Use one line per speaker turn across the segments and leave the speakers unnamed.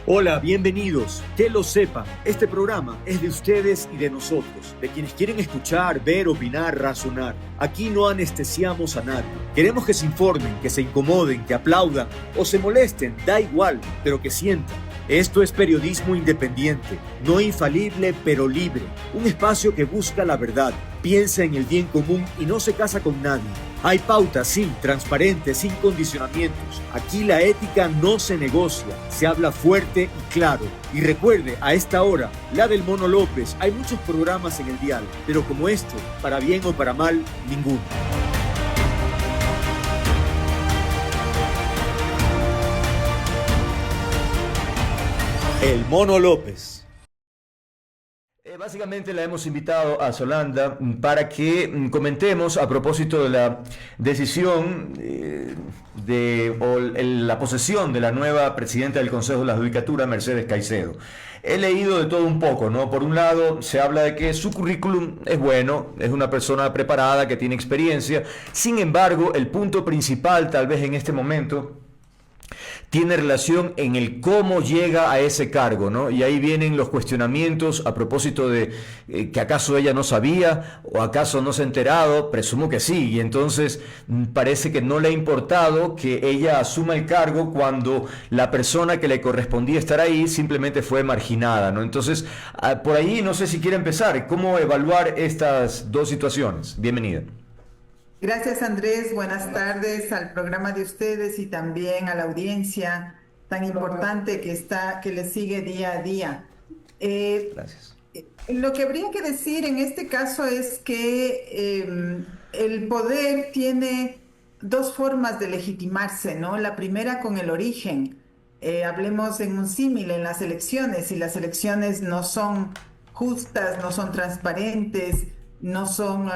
Hola, bienvenidos. Que lo sepan, este programa es de ustedes y de nosotros, de quienes quieren escuchar, ver, opinar, razonar. Aquí no anestesiamos a nadie. Queremos que se informen, que se incomoden, que aplaudan o se molesten, da igual, pero que sientan. Esto es periodismo independiente, no infalible pero libre. Un espacio que busca la verdad, piensa en el bien común y no se casa con nadie. Hay pautas, sí, transparentes, sin condicionamientos. Aquí la ética no se negocia, se habla fuerte y claro. Y recuerde, a esta hora, la del Mono López, hay muchos programas en el dial, pero como este, para bien o para mal, ninguno. El Mono López. Básicamente la hemos invitado a Solanda para que comentemos a propósito de la decisión la posesión de la nueva presidenta del Consejo de la Judicatura, Mercedes Caicedo. He leído de todo un poco, ¿no? Por un lado, se habla de que su currículum es bueno, es una persona preparada que tiene experiencia. Sin embargo, el punto principal, tal vez en este momento, tiene relación en el cómo llega a ese cargo, ¿no? Y ahí vienen los cuestionamientos a propósito de que acaso ella no sabía o acaso no se ha enterado. Presumo que sí, y entonces parece que no le ha importado que ella asuma el cargo cuando la persona que le correspondía estar ahí simplemente fue marginada, ¿no? Entonces, por ahí no sé si quiere empezar, ¿cómo evaluar estas dos situaciones? Bienvenida.
Gracias, Andrés. Buenas tardes al programa de ustedes y también a la audiencia tan importante que les sigue día a día.
Gracias.
Lo que habría que decir en este caso es que el poder tiene dos formas de legitimarse, ¿no? La primera con el origen. Hablemos en un símil en las elecciones. Si las elecciones no son justas, no son transparentes, no son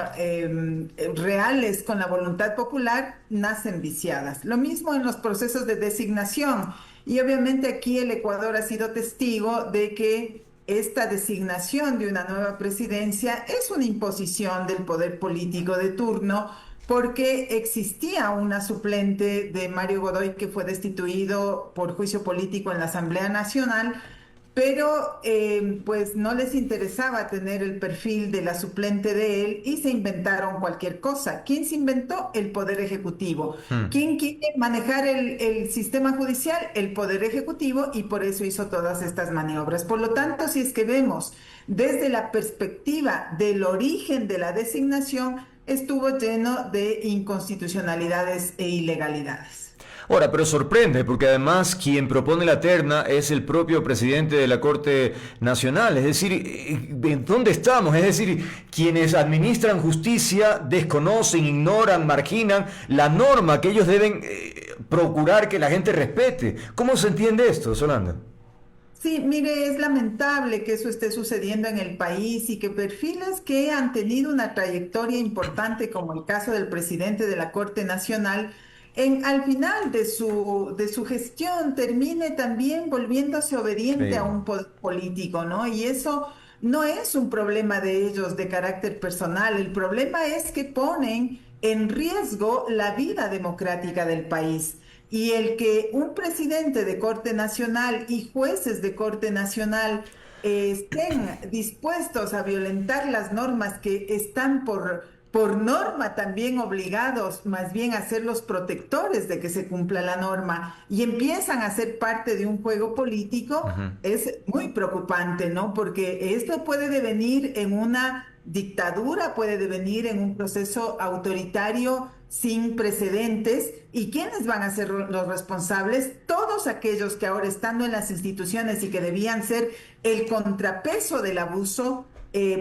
reales con la voluntad popular, nacen viciadas. Lo mismo en los procesos de designación. Y obviamente aquí el Ecuador ha sido testigo de que esta designación de una nueva presidencia es una imposición del poder político de turno, porque existía una suplente de Mario Godoy que fue destituido por juicio político en la Asamblea Nacional, pero pues no les interesaba tener el perfil de la suplente de él y se inventaron cualquier cosa. ¿Quién se inventó? El Poder Ejecutivo. ¿Quién quiere manejar el sistema judicial? El Poder Ejecutivo, y por eso hizo todas estas maniobras. Por lo tanto, si es que vemos desde la perspectiva del origen de la designación, estuvo lleno de inconstitucionalidades e ilegalidades.
Ahora, pero sorprende, porque además quien propone la terna es el propio presidente de la Corte Nacional. Es decir, ¿en dónde estamos? Es decir, quienes administran justicia desconocen, ignoran, marginan la norma que ellos deben procurar que la gente respete. ¿Cómo se entiende esto, Solanda?
Sí, mire, es lamentable que eso esté sucediendo en el país y que perfiles que han tenido una trayectoria importante, como el caso del presidente de la Corte Nacional, al final de su gestión termine también volviéndose obediente a
Sí.
un poder político, ¿no? Y eso no es un problema de ellos de carácter personal, el problema es que ponen en riesgo la vida democrática del país. Y el que un presidente de Corte Nacional y jueces de Corte Nacional estén dispuestos a violentar las normas que están por norma también obligados más bien a ser los protectores de que se cumpla la norma y empiezan a ser parte de un juego político,
Ujú.
es muy preocupante, ¿no? Porque esto puede devenir en una dictadura, puede devenir en un proceso autoritario sin precedentes. ¿Y quiénes van a ser los responsables? Todos aquellos que ahora estando en las instituciones y que debían ser el contrapeso del abuso,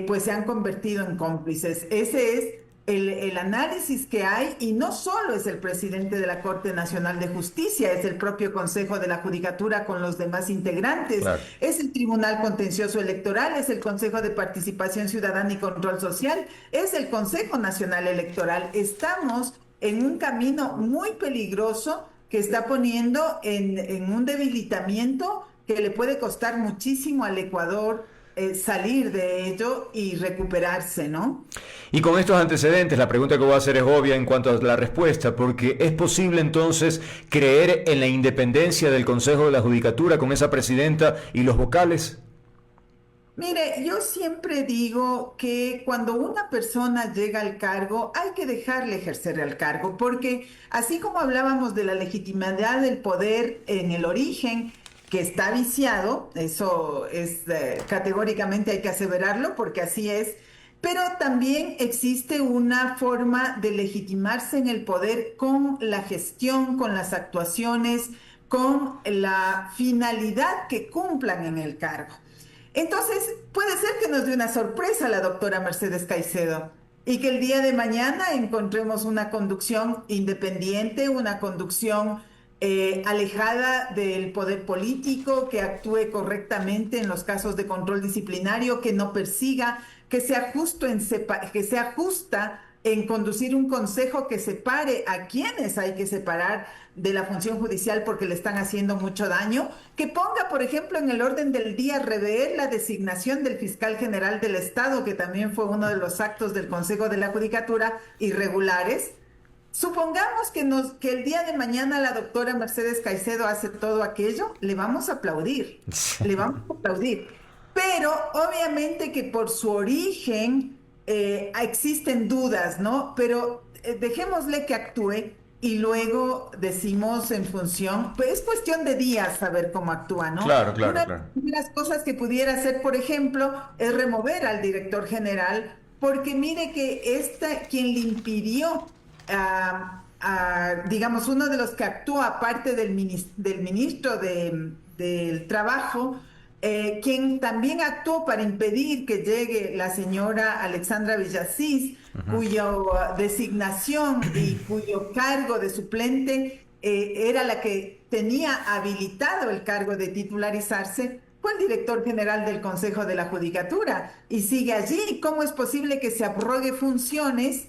pues se han convertido en cómplices. Ese es el análisis que hay, y no solo es el presidente de la Corte Nacional de Justicia, es el propio Consejo de la Judicatura con los demás integrantes,
Claro.
es el Tribunal Contencioso Electoral, es el Consejo de Participación Ciudadana y Control Social, es el Consejo Nacional Electoral. Estamos en un camino muy peligroso que está poniendo en un debilitamiento que le puede costar muchísimo al Ecuador salir de ello y recuperarse, ¿no?
Y con estos antecedentes, la pregunta que voy a hacer es obvia en cuanto a la respuesta, porque ¿es posible entonces creer en la independencia del Consejo de la Judicatura con esa presidenta y los vocales?
Mire, yo siempre digo que cuando una persona llega al cargo, hay que dejarle ejercer el cargo, porque así como hablábamos de la legitimidad del poder en el origen, que está viciado, eso es categóricamente hay que aseverarlo, porque así es, pero también existe una forma de legitimarse en el poder con la gestión, con las actuaciones, con la finalidad que cumplan en el cargo. Entonces, puede ser que nos dé una sorpresa la doctora Mercedes Caicedo y que el día de mañana encontremos una conducción independiente, una conducción alejada del poder político, que actúe correctamente en los casos de control disciplinario, que no persiga, que sea que sea justa en conducir un consejo que separe a quienes hay que separar de la función judicial porque le están haciendo mucho daño, que ponga, por ejemplo, en el orden del día rever la designación del fiscal general del Estado, que también fue uno de los actos del Consejo de la Judicatura irregulares. Supongamos que el día de mañana la doctora Mercedes Caicedo hace todo aquello, le vamos a aplaudir, le vamos a aplaudir. Pero obviamente que por su origen existen dudas, ¿no? Pero dejémosle que actúe y luego decimos en función, pues es cuestión de días saber cómo actúa, ¿no?
Claro, claro,
Una
claro.
de las cosas que pudiera hacer, por ejemplo, es remover al director general, porque mire que quien le impidió digamos, uno de los que actúa aparte del ministro del Trabajo, quien también actuó para impedir que llegue la señora Alexandra Villasís, cuya designación y cuyo cargo de suplente era la que tenía habilitado el cargo de titularizarse, fue el director general del Consejo de la Judicatura y sigue allí. ¿Cómo es posible que se abrogue funciones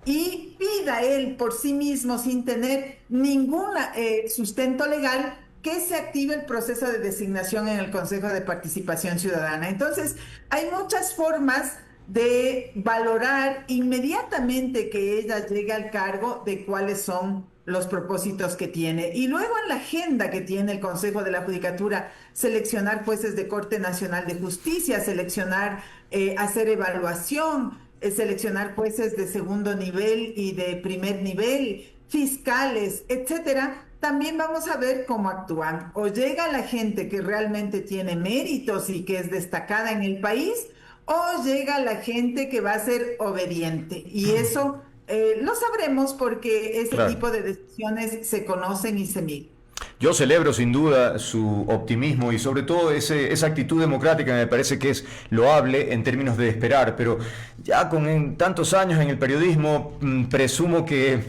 y pida él por sí mismo, sin tener ningún sustento legal, que se active el proceso de designación en el Consejo de Participación Ciudadana? Entonces, hay muchas formas de valorar inmediatamente que ella llegue al cargo de cuáles son los propósitos que tiene. Y luego en la agenda que tiene el Consejo de la Judicatura, seleccionar jueces de Corte Nacional de Justicia, hacer evaluación, seleccionar jueces de segundo nivel y de primer nivel, fiscales, etcétera. También vamos a ver cómo actúan. O llega la gente que realmente tiene méritos y que es destacada en el país, o llega la gente que va a ser obediente. Y eso lo sabremos porque ese
Claro.
tipo de decisiones se conocen y se miden.
Yo celebro sin duda su optimismo y sobre todo esa actitud democrática me parece que es loable en términos de esperar, pero ya con tantos años en el periodismo presumo que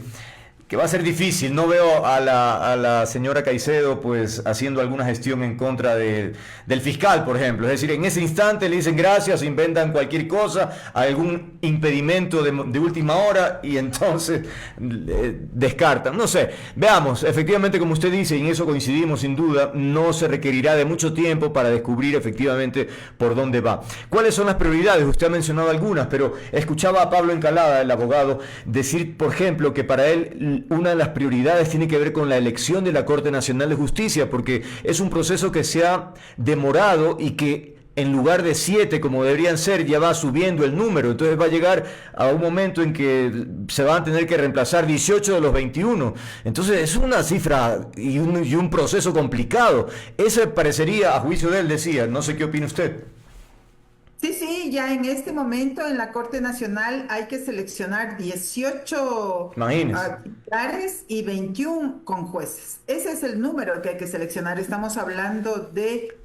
va a ser difícil. No veo a la señora Caicedo pues haciendo alguna gestión en contra del fiscal, por ejemplo. Es decir, en ese instante le dicen gracias, inventan cualquier cosa, algún impedimento de última hora y entonces descartan. No sé, veamos, efectivamente como usted dice, y en eso coincidimos sin duda, no se requerirá de mucho tiempo para descubrir efectivamente por dónde va. ¿Cuáles son las prioridades? Usted ha mencionado algunas, pero escuchaba a Pablo Encalada, el abogado, decir, por ejemplo, que para él una de las prioridades tiene que ver con la elección de la Corte Nacional de Justicia, porque es un proceso que se ha demorado y que en lugar de 7 como deberían ser, ya va subiendo el número. Entonces va a llegar a un momento en que se van a tener que reemplazar 18 de los 21. Entonces es una cifra y un proceso complicado. Ese parecería, a juicio de él, decía, no sé qué opina usted.
Sí, ya en este momento en la Corte Nacional hay que seleccionar 18
Imagínese.
titulares y 21 con jueces. Ese es el número que hay que seleccionar. Estamos hablando de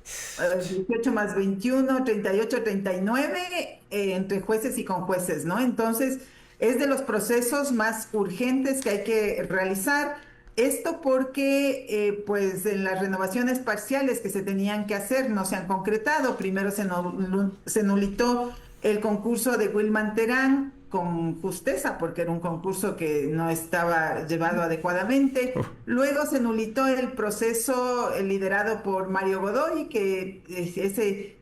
18 más 21, 38, 39 entre jueces y con jueces, ¿no? Entonces, es de los procesos más urgentes que hay que realizar. Esto porque, pues, en las renovaciones parciales que se tenían que hacer no se han concretado. Primero se nulitó el concurso de Wilman Terán con justeza porque era un concurso que no estaba llevado adecuadamente. Luego se nulitó el proceso liderado por Mario Godoy, que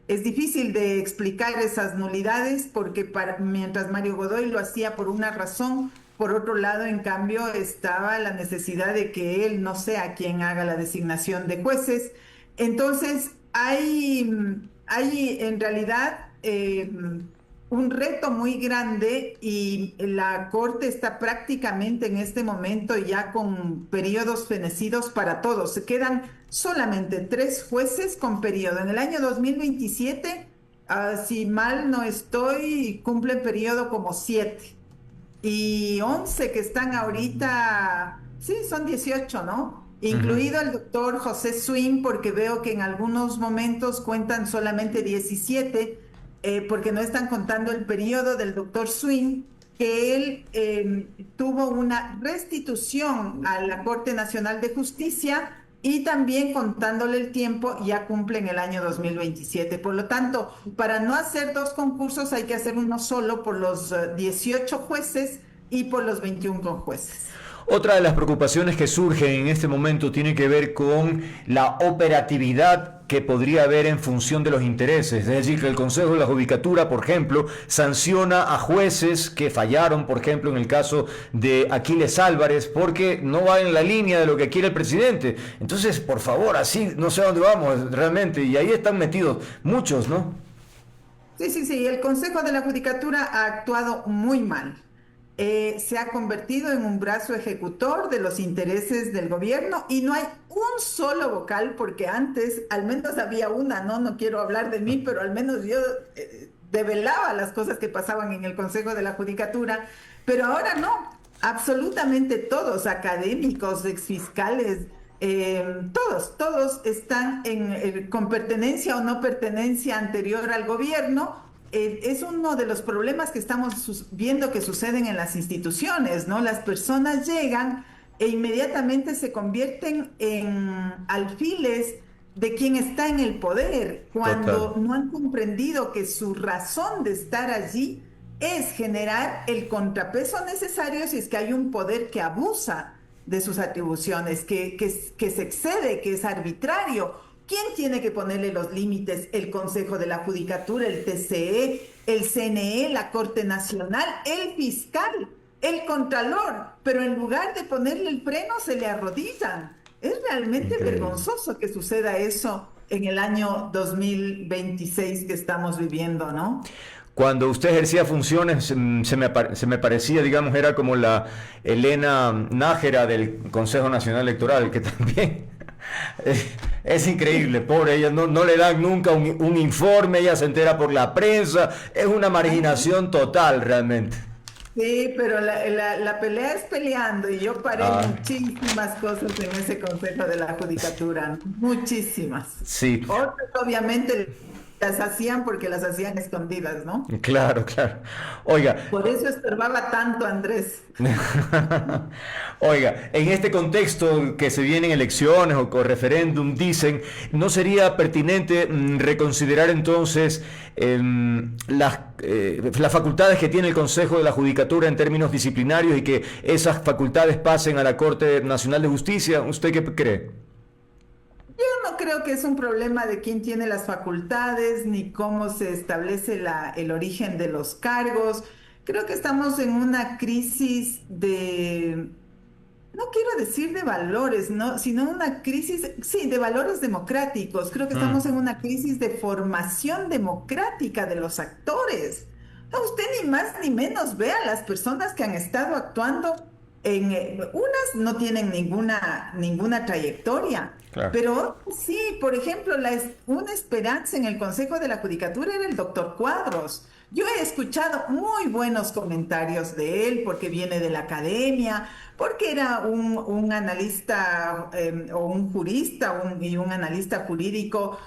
es difícil de explicar esas nulidades porque mientras Mario Godoy lo hacía por una razón, por otro lado, en cambio, estaba la necesidad de que él no sea quien haga la designación de jueces. Entonces, hay en realidad un reto muy grande y la Corte está prácticamente en este momento ya con periodos fenecidos para todos. Se quedan solamente 3 jueces con periodo. En el año 2027, si mal no estoy, cumplen periodo como 7. Y 11 que están ahorita, sí, son 18, ¿no? Incluido el doctor José Swing, porque veo que en algunos momentos cuentan solamente 17, porque no están contando el periodo del doctor Swing, que él tuvo una restitución a la Corte Nacional de Justicia y también contándole el tiempo ya cumple en el año 2027. Por lo tanto, para no hacer 2 concursos hay que hacer uno solo por los 18 jueces y por los 21 jueces.
Otra de las preocupaciones que surgen en este momento tiene que ver con la operatividad que podría haber en función de los intereses. Es decir, que el Consejo de la Judicatura, por ejemplo, sanciona a jueces que fallaron, por ejemplo, en el caso de Aquiles Álvarez, porque no va en la línea de lo que quiere el presidente. Entonces, por favor, así no sé a dónde vamos realmente. Y ahí están metidos muchos, ¿no?
Sí. El Consejo de la Judicatura ha actuado muy mal. Se ha convertido en un brazo ejecutor de los intereses del gobierno y no hay un solo vocal, porque antes al menos había una, no quiero hablar de mí, pero al menos yo develaba las cosas que pasaban en el Consejo de la Judicatura, pero ahora no, absolutamente todos, académicos, exfiscales, todos están con pertenencia o no pertenencia anterior al gobierno. Es uno de los problemas que estamos viendo que suceden en las instituciones, ¿no? Las personas llegan e inmediatamente se convierten en alfiles de quien está en el poder, cuando no han comprendido que su razón de estar allí es generar el contrapeso necesario si es que hay un poder que abusa de sus atribuciones, que se excede, que es arbitrario. ¿Quién tiene que ponerle los límites? El Consejo de la Judicatura, el TCE, el CNE, la Corte Nacional, el fiscal, el contralor, pero en lugar de ponerle el freno se le arrodillan. Es realmente vergonzoso que suceda eso en el año 2026 que estamos viviendo, ¿no?
Cuando usted ejercía funciones, se me parecía, digamos, era como la Elena Nájera del Consejo Nacional Electoral, que también es increíble, pobre, ella no le dan nunca un informe, ella se entera por la prensa, es una marginación total realmente.
Sí, pero la pelea es peleando y yo paré muchísimas cosas en ese Consejo de la Judicatura, muchísimas.
Sí.
Otras obviamente las hacían porque las hacían escondidas, ¿no?
Claro. Oiga.
Por eso estorbaba tanto Andrés.
Oiga, en este contexto que se vienen elecciones o referéndum, dicen, ¿no sería pertinente reconsiderar entonces las facultades que tiene el Consejo de la Judicatura en términos disciplinarios y que esas facultades pasen a la Corte Nacional de Justicia? ¿Usted qué cree?
Yo no creo que es un problema de quién tiene las facultades ni cómo se establece el origen de los cargos. Creo que estamos en una crisis no quiero decir de valores, ¿no? Sino una crisis, sí, de valores democráticos. Creo que estamos en una crisis de formación democrática de los actores. No, usted ni más ni menos vea las personas que han estado actuando unas no tienen ninguna trayectoria, claro. Pero sí, por ejemplo, una esperanza en el Consejo de la Judicatura era el doctor Cuadros. Yo he escuchado muy buenos comentarios de él porque viene de la academia, porque era un analista o un jurista y un analista jurídico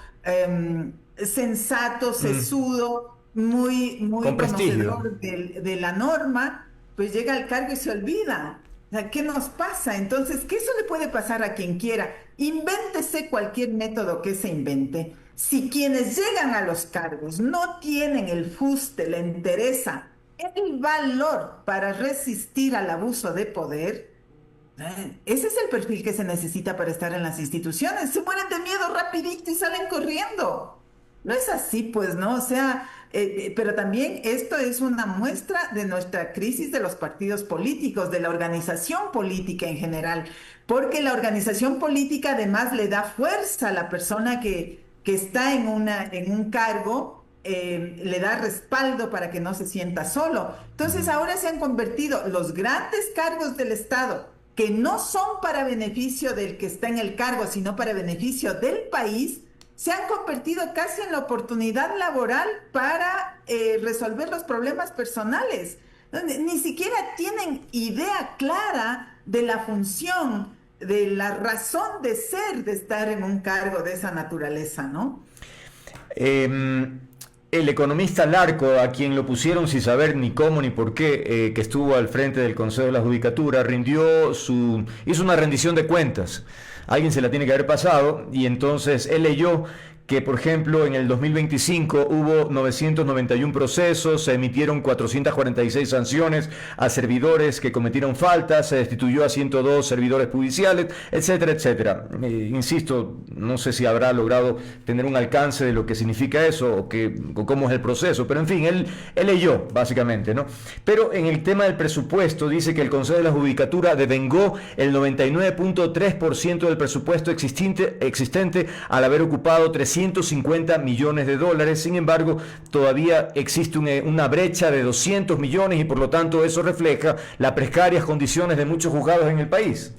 sensato, sesudo, muy conocedor de la norma, pues llega al cargo y se olvida. O sea, ¿qué nos pasa? Entonces, que eso le puede pasar a quien quiera. Invéntese cualquier método que se invente. Si quienes llegan a los cargos no tienen el fuste, la entereza el valor para resistir al abuso de poder, ese es el perfil que se necesita para estar en las instituciones. Se mueren de miedo rapidito y salen corriendo. No es así, pues, ¿no? O sea, pero también esto es una muestra de nuestra crisis de los partidos políticos, de la organización política en general, porque la organización política además le da fuerza a la persona que está en un cargo, le da respaldo para que no se sienta solo. Entonces ahora se han convertido los grandes cargos del Estado, que no son para beneficio del que está en el cargo, sino para beneficio del país, se han convertido casi en la oportunidad laboral para resolver los problemas personales. Ni siquiera tienen idea clara de la función, de la razón de ser de estar en un cargo de esa naturaleza, ¿no?
El economista Larco, a quien lo pusieron sin saber ni cómo ni por qué, que estuvo al frente del Consejo de la Judicatura, hizo una rendición de cuentas. Alguien se la tiene que haber pasado y entonces él leyó que, por ejemplo, en el 2025 hubo 991 procesos, se emitieron 446 sanciones a servidores que cometieron faltas, se destituyó a 102 servidores judiciales, etcétera, etcétera. Insisto, no sé si habrá logrado tener un alcance de lo que significa eso o cómo es el proceso, pero en fin, él leyó, básicamente, ¿no? Pero en el tema del presupuesto dice que el Consejo de la Judicatura devengó el 99.3% del presupuesto existente al haber ocupado 350 millones de dólares. Sin embargo, todavía existe una brecha de 200 millones y por lo tanto eso refleja las precarias condiciones de muchos juzgados en el país.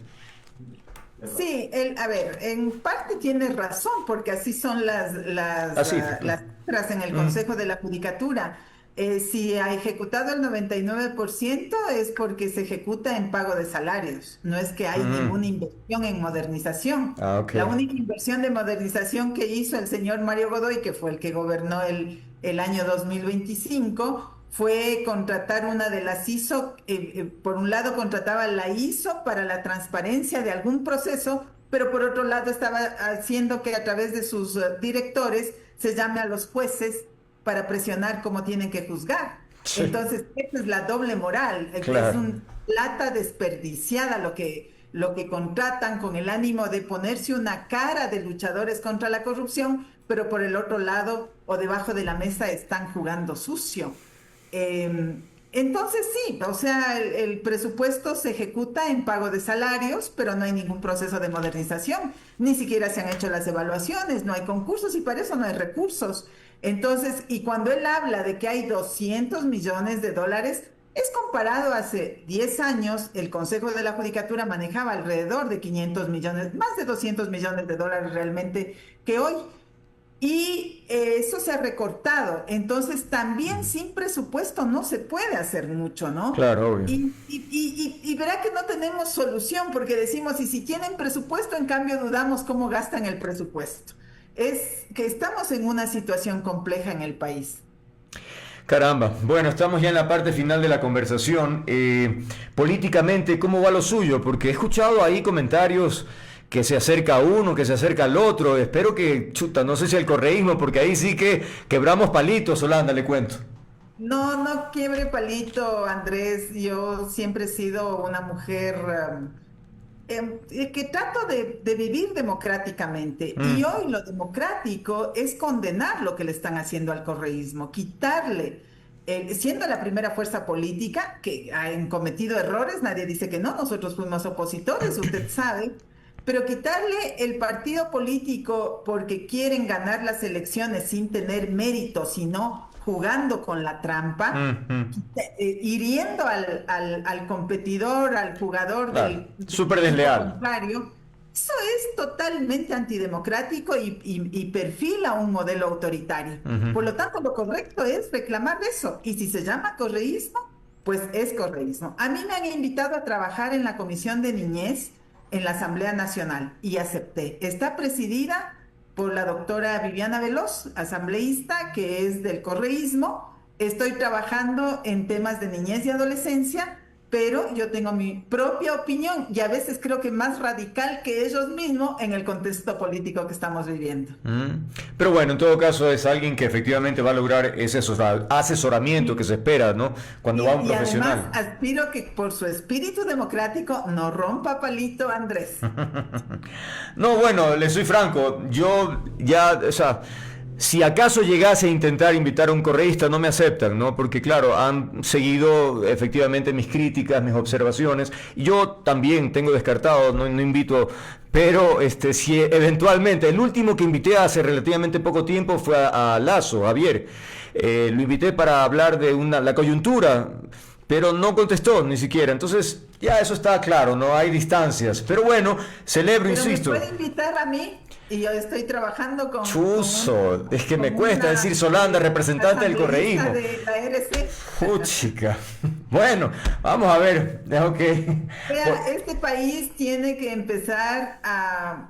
Sí, a ver, en parte tiene razón, porque así son las cifras en el Consejo de la Judicatura. Si ha ejecutado el 99% es porque se ejecuta en pago de salarios, no es que hay ninguna inversión en modernización.
Okay.
La única inversión de modernización que hizo el señor Mario Godoy, que fue el que gobernó el año 2025, fue contratar una de las ISO. Por un lado contrataba la ISO para la transparencia de algún proceso, pero por otro lado estaba haciendo que a través de sus directores se llame a los jueces para presionar cómo tienen que juzgar. Sí. Entonces, esa es la doble moral. Claro. Es una plata desperdiciada lo que contratan con el ánimo de ponerse una cara de luchadores contra la corrupción, pero por el otro lado o debajo de la mesa están jugando sucio. Entonces sí, o sea, el presupuesto se ejecuta en pago de salarios, pero no hay ningún proceso de modernización, ni siquiera se han hecho las evaluaciones, no hay concursos y para eso no hay recursos. Entonces, y cuando él habla de que hay 200 millones de dólares, es comparado hace 10 años, el Consejo de la Judicatura manejaba alrededor de 500 millones, más de 200 millones de dólares realmente que hoy. Y eso se ha recortado. Entonces, también sin presupuesto no se puede hacer mucho, ¿no?
Claro, obvio.
Y verá que no tenemos solución, porque decimos, y si tienen presupuesto, en cambio dudamos cómo gastan el presupuesto. Es que estamos en una situación compleja en el país.
Caramba, bueno, estamos ya en la parte final de la conversación. Políticamente, ¿cómo va lo suyo? Porque he escuchado ahí comentarios que se acerca a uno, que se acerca al otro. Espero que, no sé si el correísmo, porque ahí sí que quebramos palitos, Holanda, le cuento.
No quiebre palito, Andrés. Yo siempre he sido una mujer que trato de vivir democráticamente. Y hoy lo democrático es condenar lo que le están haciendo al correísmo, quitarle, siendo la primera fuerza política que han cometido errores, nadie dice que no, nosotros fuimos opositores, usted sabe, pero quitarle el partido político porque quieren ganar las elecciones sin tener mérito, sino jugando con la trampa, hiriendo al competidor, al jugador del
súper desleal.
Contrario. Eso es totalmente antidemocrático y perfila un modelo autoritario. Por lo tanto, lo correcto es reclamar eso. Y si se llama correísmo, pues es correísmo. A mí me han invitado a trabajar en la Comisión de Niñez en la Asamblea Nacional y acepté. Está presidida por la doctora Viviana Veloz, asambleísta, que es del correísmo. Estoy trabajando en temas de niñez y adolescencia, pero yo tengo mi propia opinión y a veces creo que más radical que ellos mismos en el contexto político que estamos viviendo.
Pero bueno, en todo caso es alguien que efectivamente va a lograr ese asesoramiento que se espera, ¿no? Cuando va un
Y además
profesional.
aspiro que por su espíritu democrático no rompa palito Andrés.
No, bueno, le soy franco, yo ya, o sea, si acaso llegase a intentar invitar a un correísta, no me aceptan, ¿no? Porque claro, han seguido efectivamente mis críticas, mis observaciones, y yo también tengo descartado, no invito, pero si eventualmente, el último que invité hace relativamente poco tiempo fue a Lazo, Javier, lo invité para hablar de la coyuntura, pero no contestó ni siquiera, entonces ya eso está claro, no hay distancias, pero bueno, celebro,
Pero
insisto.
me puede invitar a mí y yo estoy trabajando
Chuzo, es que me
con
cuesta
una
decir Solanda, representante del
asambleísta
correísmo.
de la RC.
Puchica. Bueno, vamos a ver. Ok.
Vea, este país tiene que empezar a,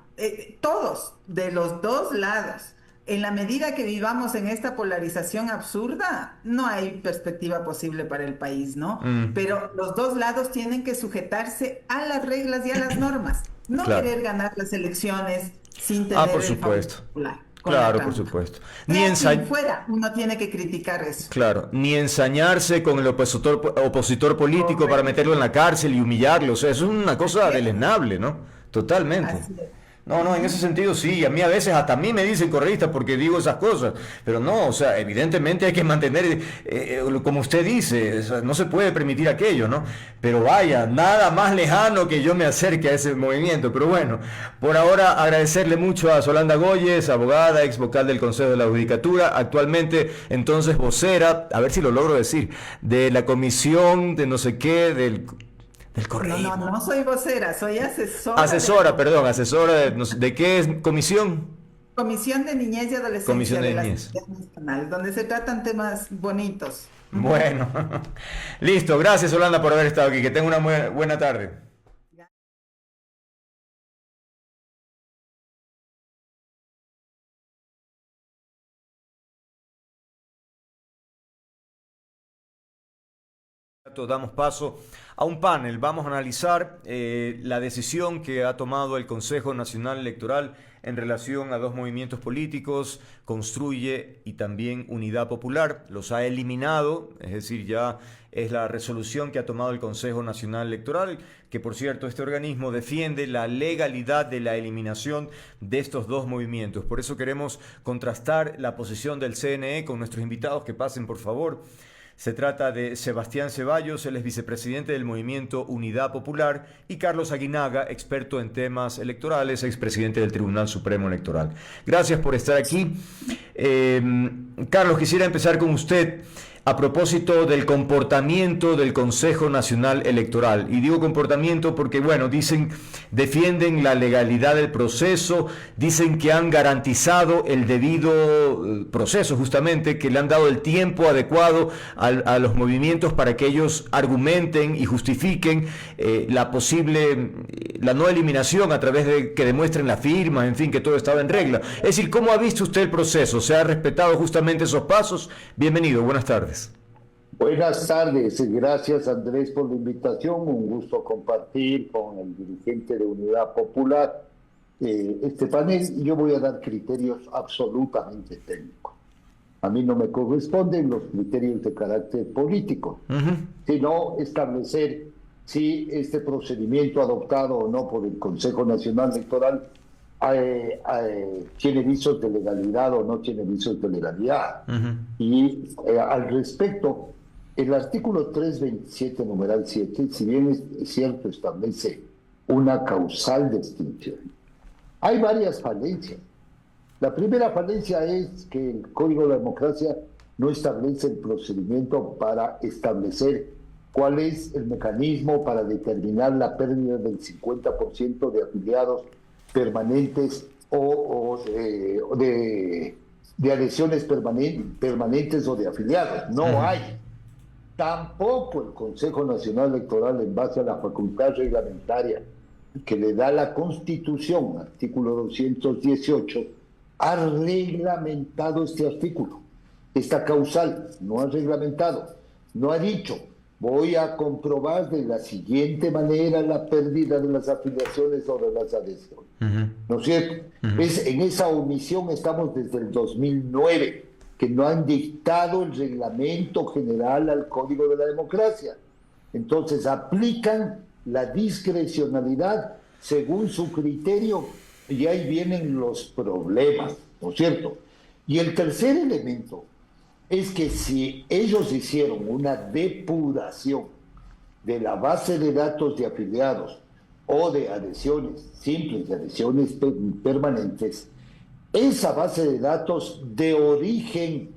todos, de los dos lados, en la medida que vivamos en esta polarización absurda, no hay perspectiva posible para el país, ¿no? Pero los dos lados tienen que sujetarse a las reglas y a las normas, no
Claro.
querer ganar las elecciones sin
Ah,
tener
por
el favor
supuesto.
popular. Con la
Claro, por
trampa.
supuesto.
Sea quien fuera, uno tiene que criticar eso.
Claro, ni ensañarse con el opositor político para
Correcto.
meterlo en la cárcel y humillarlo. O sea, eso es una cosa
Así es.
deleznable, ¿no? Totalmente.
Así es.
No, en ese sentido sí, a mí a veces hasta a mí me dicen correísta porque digo esas cosas, pero no, o sea, evidentemente hay que mantener, como usted dice, o sea, no se puede permitir aquello, ¿no? Pero vaya, nada más lejano que yo me acerque a ese movimiento, pero bueno, por ahora agradecerle mucho a Solanda Goyes, abogada, ex vocal del Consejo de la Judicatura, actualmente entonces vocera, a ver si lo logro decir, de la comisión de no sé qué, del correísmo.
No soy vocera, soy asesora.
Asesora, perdón, asesora ¿de qué es comisión?
Comisión de Niñez y Adolescencia
Comisión de
de la
Niñez.
Asamblea Nacional, donde se tratan temas bonitos.
Bueno, listo, gracias Holanda por haber estado aquí, que tenga una buena tarde. Damos paso a un panel. Vamos a analizar la decisión que ha tomado el Consejo Nacional Electoral en relación a dos movimientos políticos, Construye y también Unidad Popular. Los ha eliminado, es decir, ya es la resolución que ha tomado el Consejo Nacional Electoral, que por cierto este organismo defiende la legalidad de la eliminación de estos dos movimientos. Por eso queremos contrastar la posición del CNE con nuestros invitados, que pasen por favor. Se trata de Sebastián Ceballos, él es vicepresidente del movimiento Unidad Popular, y Carlos Aguinaga, experto en temas electorales, expresidente del Tribunal Supremo Electoral. Gracias por estar aquí. Carlos, quisiera empezar con usted a propósito del comportamiento del Consejo Nacional Electoral. Y digo comportamiento porque, bueno, defienden la legalidad del proceso, dicen que han garantizado el debido proceso, justamente, que le han dado el tiempo adecuado a los movimientos para que ellos argumenten y justifiquen la no eliminación a través de que demuestren la firma, en fin, que todo estaba en regla. Es decir, ¿cómo ha visto usted el proceso? ¿Se ha respetado justamente esos pasos? Bienvenido, buenas tardes.
Buenas tardes, gracias Andrés por la invitación, un gusto compartir con el dirigente de Unidad Popular este panel. Yo voy a dar criterios absolutamente técnicos. A mí no me corresponden los criterios de carácter político, sino establecer si este procedimiento adoptado o no por el Consejo Nacional Electoral tiene visos de legalidad o no tiene visos de legalidad. Y al respecto, el artículo 327, numeral 7, si bien es cierto, establece una causal de extinción. Hay varias falencias. La primera falencia es que el Código de Democracia no establece el procedimiento para establecer cuál es el mecanismo para determinar la pérdida del 50% de afiliados permanentes o de adhesiones permanentes o de afiliados. No hay. Tampoco el Consejo Nacional Electoral, en base a la facultad reglamentaria que le da la Constitución, artículo 218, ha reglamentado este artículo. Esta causal no ha reglamentado, no ha dicho, voy a comprobar de la siguiente manera la pérdida de las afiliaciones o de las adhesiones. ¿No es cierto? En esa omisión estamos desde el 2009, que no han dictado el reglamento general al Código de la Democracia. Entonces aplican la discrecionalidad según su criterio y ahí vienen los problemas, ¿no es cierto? Y el tercer elemento es que si ellos hicieron una depuración de la base de datos de afiliados o de adhesiones simples, de adhesiones permanentes, esa base de datos de origen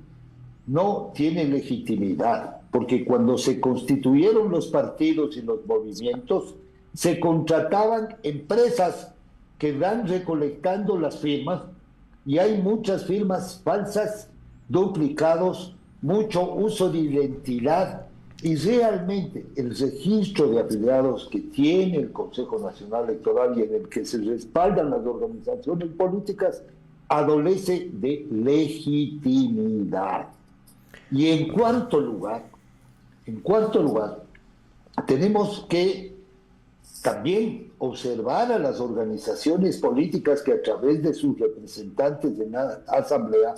no tiene legitimidad, porque cuando se constituyeron los partidos y los movimientos, se contrataban empresas que van recolectando las firmas y hay muchas firmas falsas, duplicados, mucho uso de identidad y realmente el registro de afiliados que tiene el Consejo Nacional Electoral y en el que se respaldan las organizaciones políticas adolece de legitimidad. Y en cuarto lugar, tenemos que también observar a las organizaciones políticas que a través de sus representantes en la Asamblea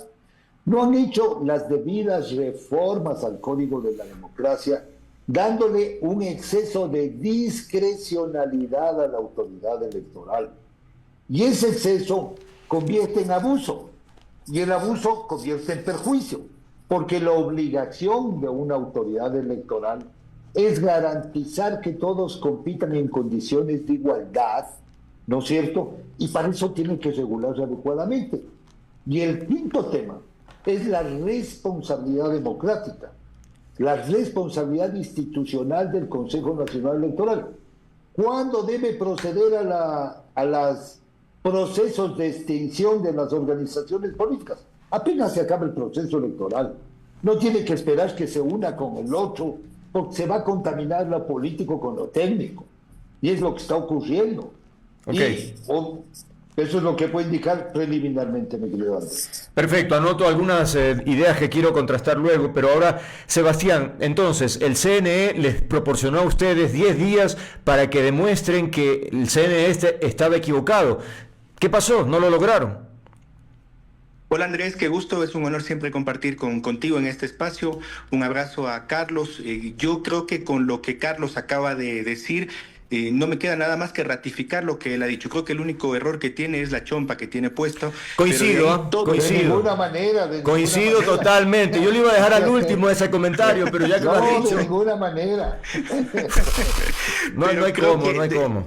no han hecho las debidas reformas al Código de la Democracia, dándole un exceso de discrecionalidad a la autoridad electoral. Y ese exceso convierte en abuso, y el abuso convierte en perjuicio, porque la obligación de una autoridad electoral es garantizar que todos compitan en condiciones de igualdad, ¿no es cierto? Y para eso tienen que regularse adecuadamente. Y el quinto tema es la responsabilidad democrática, la responsabilidad institucional del Consejo Nacional Electoral. ¿Cuándo debe proceder a los procesos de extinción de las organizaciones políticas? Apenas se acaba el proceso electoral. No tiene que esperar que se una con el otro, porque se va a contaminar lo político con lo técnico. Y es lo que está ocurriendo.
Okay.
Eso es lo que puedo indicar preliminarmente, mi querido Andrés.
Perfecto, anoto algunas ideas que quiero contrastar luego, pero ahora, Sebastián, entonces, el CNE les proporcionó a ustedes 10 días para que demuestren que el CNE estaba equivocado. ¿Qué pasó? ¿No lo lograron?
Hola Andrés, qué gusto, es un honor siempre compartir contigo en este espacio. Un abrazo a Carlos. Yo creo que con lo que Carlos acaba de decir, no me queda nada más que ratificar lo que él ha dicho. Creo que el único error que tiene es la chompa que tiene puesto.
Coincido, coincido.
De ninguna manera.
Coincido totalmente. Yo le iba a dejar al último ese comentario, pero ya que lo has dicho.
De ninguna manera.
No hay cómo.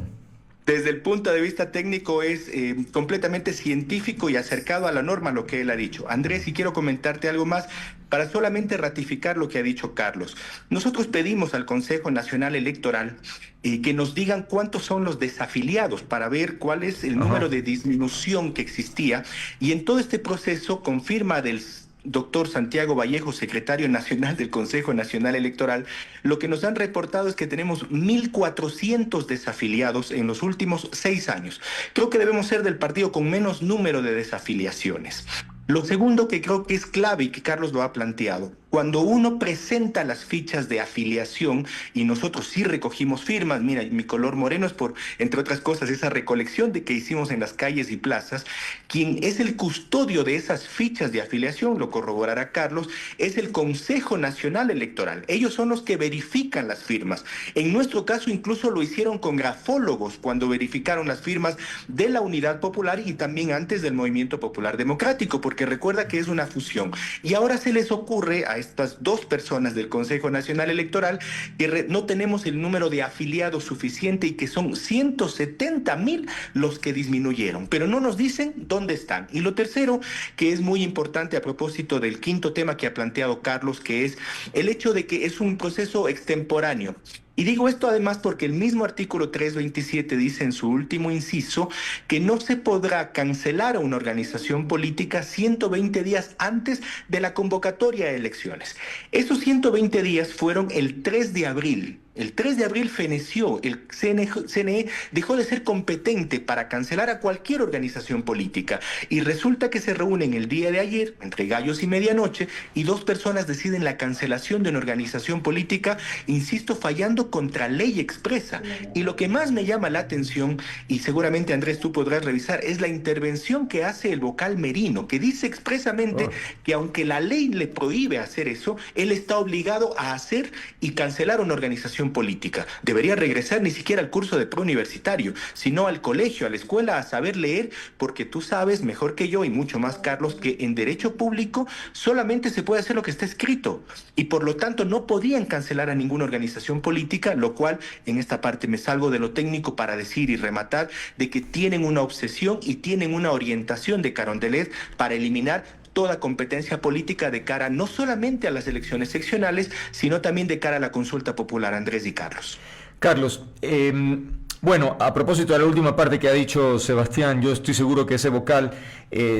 Desde el punto de vista técnico es completamente científico y acercado a la norma lo que él ha dicho. Andrés, y quiero comentarte algo más para solamente ratificar lo que ha dicho Carlos. Nosotros pedimos al Consejo Nacional Electoral que nos digan cuántos son los desafiliados para ver cuál es el número de disminución que existía. Y en todo este proceso, con firma del doctor Santiago Vallejo, secretario nacional del Consejo Nacional Electoral, lo que nos han reportado es que tenemos 1.400 desafiliados en los últimos 6 años. Creo que debemos ser del partido con menos número de desafiliaciones. Lo segundo que creo que es clave y que Carlos lo ha planteado, cuando uno presenta las fichas de afiliación, y nosotros sí recogimos firmas, mira, mi color moreno es por, entre otras cosas, esa recolección que hicimos en las calles y plazas, quien es el custodio de esas fichas de afiliación, lo corroborará Carlos, es el Consejo Nacional Electoral. Ellos son los que verifican las firmas. En nuestro caso incluso lo hicieron con grafólogos cuando verificaron las firmas de la Unidad Popular y también antes del Movimiento Popular Democrático, porque recuerda que es una fusión. Y ahora se les ocurre a estas dos personas del Consejo Nacional Electoral que no tenemos el número de afiliados suficiente y que son 170,000 los que disminuyeron, pero no nos dicen dónde están. Y lo tercero, que es muy importante a propósito del quinto tema que ha planteado Carlos, que es el hecho de que es un proceso extemporáneo. Y digo esto además porque el mismo artículo 327 dice en su último inciso que no se podrá cancelar a una organización política 120 días antes de la convocatoria de elecciones. Esos 120 días fueron el 3 de abril. El 3 de abril feneció, el CNE dejó de ser competente para cancelar a cualquier organización política y resulta que se reúnen el día de ayer, entre gallos y medianoche, y 2 personas deciden la cancelación de una organización política, insisto, fallando contra ley expresa. Y lo que más me llama la atención, y seguramente Andrés tú podrás revisar, es la intervención que hace el vocal Merino, que dice expresamente que aunque la ley le prohíbe hacer eso, él está obligado a hacer y cancelar una organización política. Debería regresar ni siquiera al curso de preuniversitario, sino al colegio, a la escuela, a saber leer, porque tú sabes mejor que yo y mucho más, Carlos, que en derecho público solamente se puede hacer lo que está escrito y por lo tanto no podían cancelar a ninguna organización política, lo cual en esta parte me salgo de lo técnico para decir y rematar de que tienen una obsesión y tienen una orientación de Carondelet para eliminar toda competencia política de cara no solamente a las elecciones seccionales, sino también de cara a la consulta popular, Andrés y Carlos.
Carlos, bueno, a propósito de la última parte que ha dicho Sebastián, yo estoy seguro que ese vocal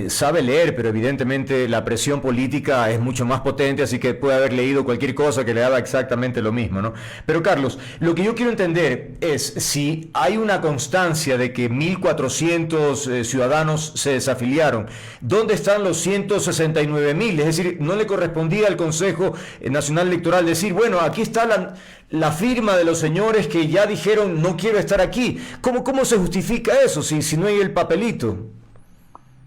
sabe leer, pero evidentemente la presión política es mucho más potente, así que puede haber leído cualquier cosa que le haga exactamente lo mismo, ¿no? Pero Carlos, lo que yo quiero entender es si hay una constancia de que 1.400 ciudadanos se desafiliaron, ¿dónde están los 169.000? Es decir, ¿no le correspondía al Consejo Nacional Electoral decir, bueno, aquí está la firma de los señores que ya dijeron no quiero estar aquí? ¿Cómo se justifica eso si no hay el papelito?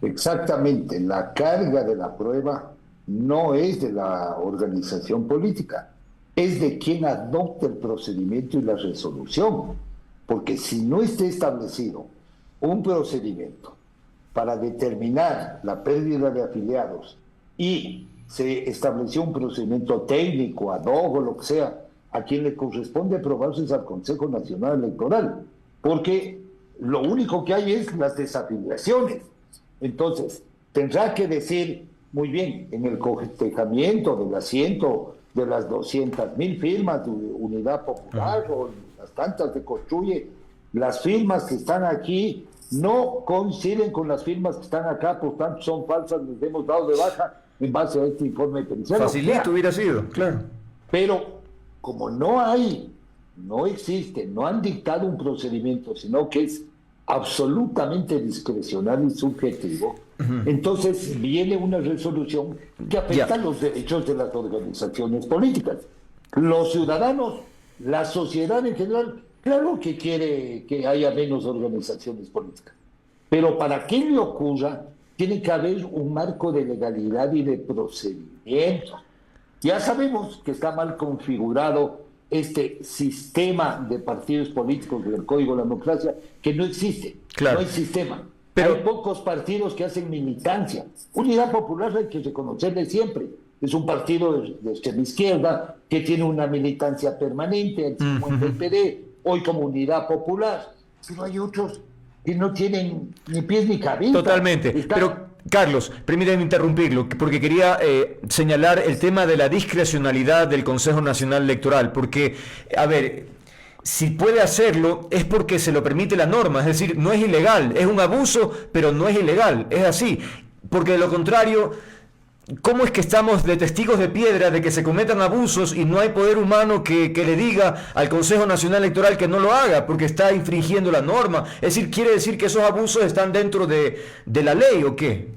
Exactamente, la carga de la prueba no es de la organización política, es de quien adopta el procedimiento y la resolución, porque si no está establecido un procedimiento para determinar la pérdida de afiliados y se estableció un procedimiento técnico, ad hoc o lo que sea, a quien le corresponde aprobarse es al Consejo Nacional Electoral, porque lo único que hay es las desafiliaciones. Entonces, tendrá que decir, muy bien, en el cotejamiento de las 200.000 firmas de Unidad Popular o las tantas que construye, las firmas que están aquí no coinciden con las firmas que están acá, por tanto son falsas, les hemos dado de baja en base a este informe pericial.
Facilito hubiera sido, claro.
Pero como no existe, no han dictado un procedimiento, sino que es absolutamente discrecional y subjetivo, entonces viene una resolución que afecta los derechos de las organizaciones políticas. Los ciudadanos, la sociedad en general, claro que quiere que haya menos organizaciones políticas, pero para que le ocurra, tiene que haber un marco de legalidad y de procedimiento. Ya sabemos que está mal configurado este sistema de partidos políticos del Código de la Democracia, que no existe, claro. No hay sistema. Pero hay pocos partidos que hacen militancia. Unidad Popular hay que reconocerle siempre. Es un partido de extrema izquierda que tiene una militancia permanente, como el PD, hoy como Unidad Popular. Pero hay otros que no tienen ni pies ni cabeza.
Totalmente. Pero Carlos, permítame interrumpirlo, porque quería señalar el tema de la discrecionalidad del Consejo Nacional Electoral, porque, a ver, si puede hacerlo es porque se lo permite la norma, es decir, no es ilegal, es un abuso, pero no es ilegal, es así, porque de lo contrario, ¿cómo es que estamos de testigos de piedra de que se cometan abusos y no hay poder humano que le diga al Consejo Nacional Electoral que no lo haga porque está infringiendo la norma? Es decir, ¿quiere decir que esos abusos están dentro de la ley o qué?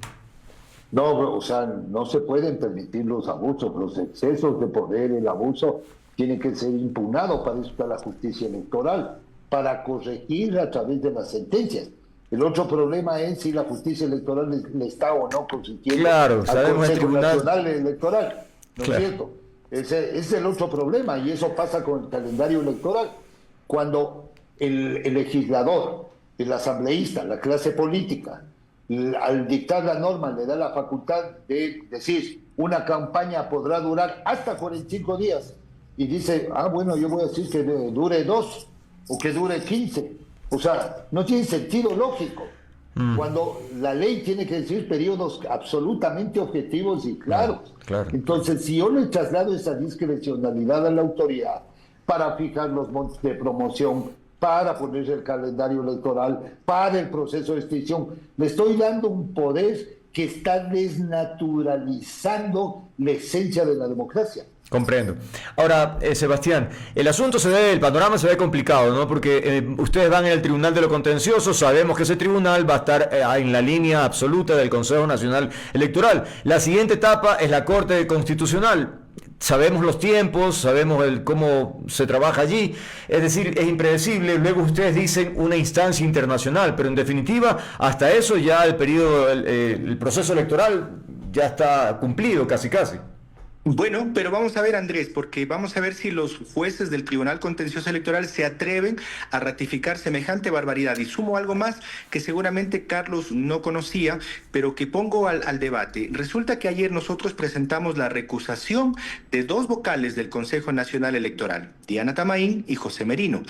No, o sea, no se pueden permitir los abusos, los excesos de poder, el abuso tiene que ser impugnado. Para eso está la justicia electoral, para corregir a través de las sentencias. El otro problema es si la justicia electoral le está o no consintiendo al Consejo Nacional Electoral, ¿no es cierto? Ese es el otro problema, y eso pasa con el calendario electoral. Cuando el legislador, el asambleísta, la clase política, al dictar la norma le da la facultad de decir una campaña podrá durar hasta 45 días, y dice, bueno, yo voy a decir que dure 2 o que dure 15. O sea, no tiene sentido lógico. Cuando la ley tiene que decir periodos absolutamente objetivos y claros. Claro. Entonces, si yo le traslado esa discrecionalidad a la autoridad para fijar los montos de promoción, para poner el calendario electoral, para el proceso de extinción, le estoy dando un poder que está desnaturalizando la esencia de la democracia.
Comprendo. Ahora, Sebastián, el panorama se ve complicado, ¿no? Porque ustedes van en el Tribunal de lo Contencioso, sabemos que ese tribunal va a estar en la línea absoluta del Consejo Nacional Electoral. La siguiente etapa es la Corte Constitucional. Sabemos los tiempos, sabemos cómo se trabaja allí, es decir, es impredecible. Luego ustedes dicen una instancia internacional, pero en definitiva, hasta eso ya el proceso electoral ya está cumplido casi casi.
Bueno, pero vamos a ver, Andrés, porque vamos a ver si los jueces del Tribunal Contencioso Electoral se atreven a ratificar semejante barbaridad. Y sumo algo más que seguramente Carlos no conocía, pero que pongo al debate. Resulta que ayer nosotros presentamos la recusación de 2 vocales del Consejo Nacional Electoral, Diana Tamaín y José Merino.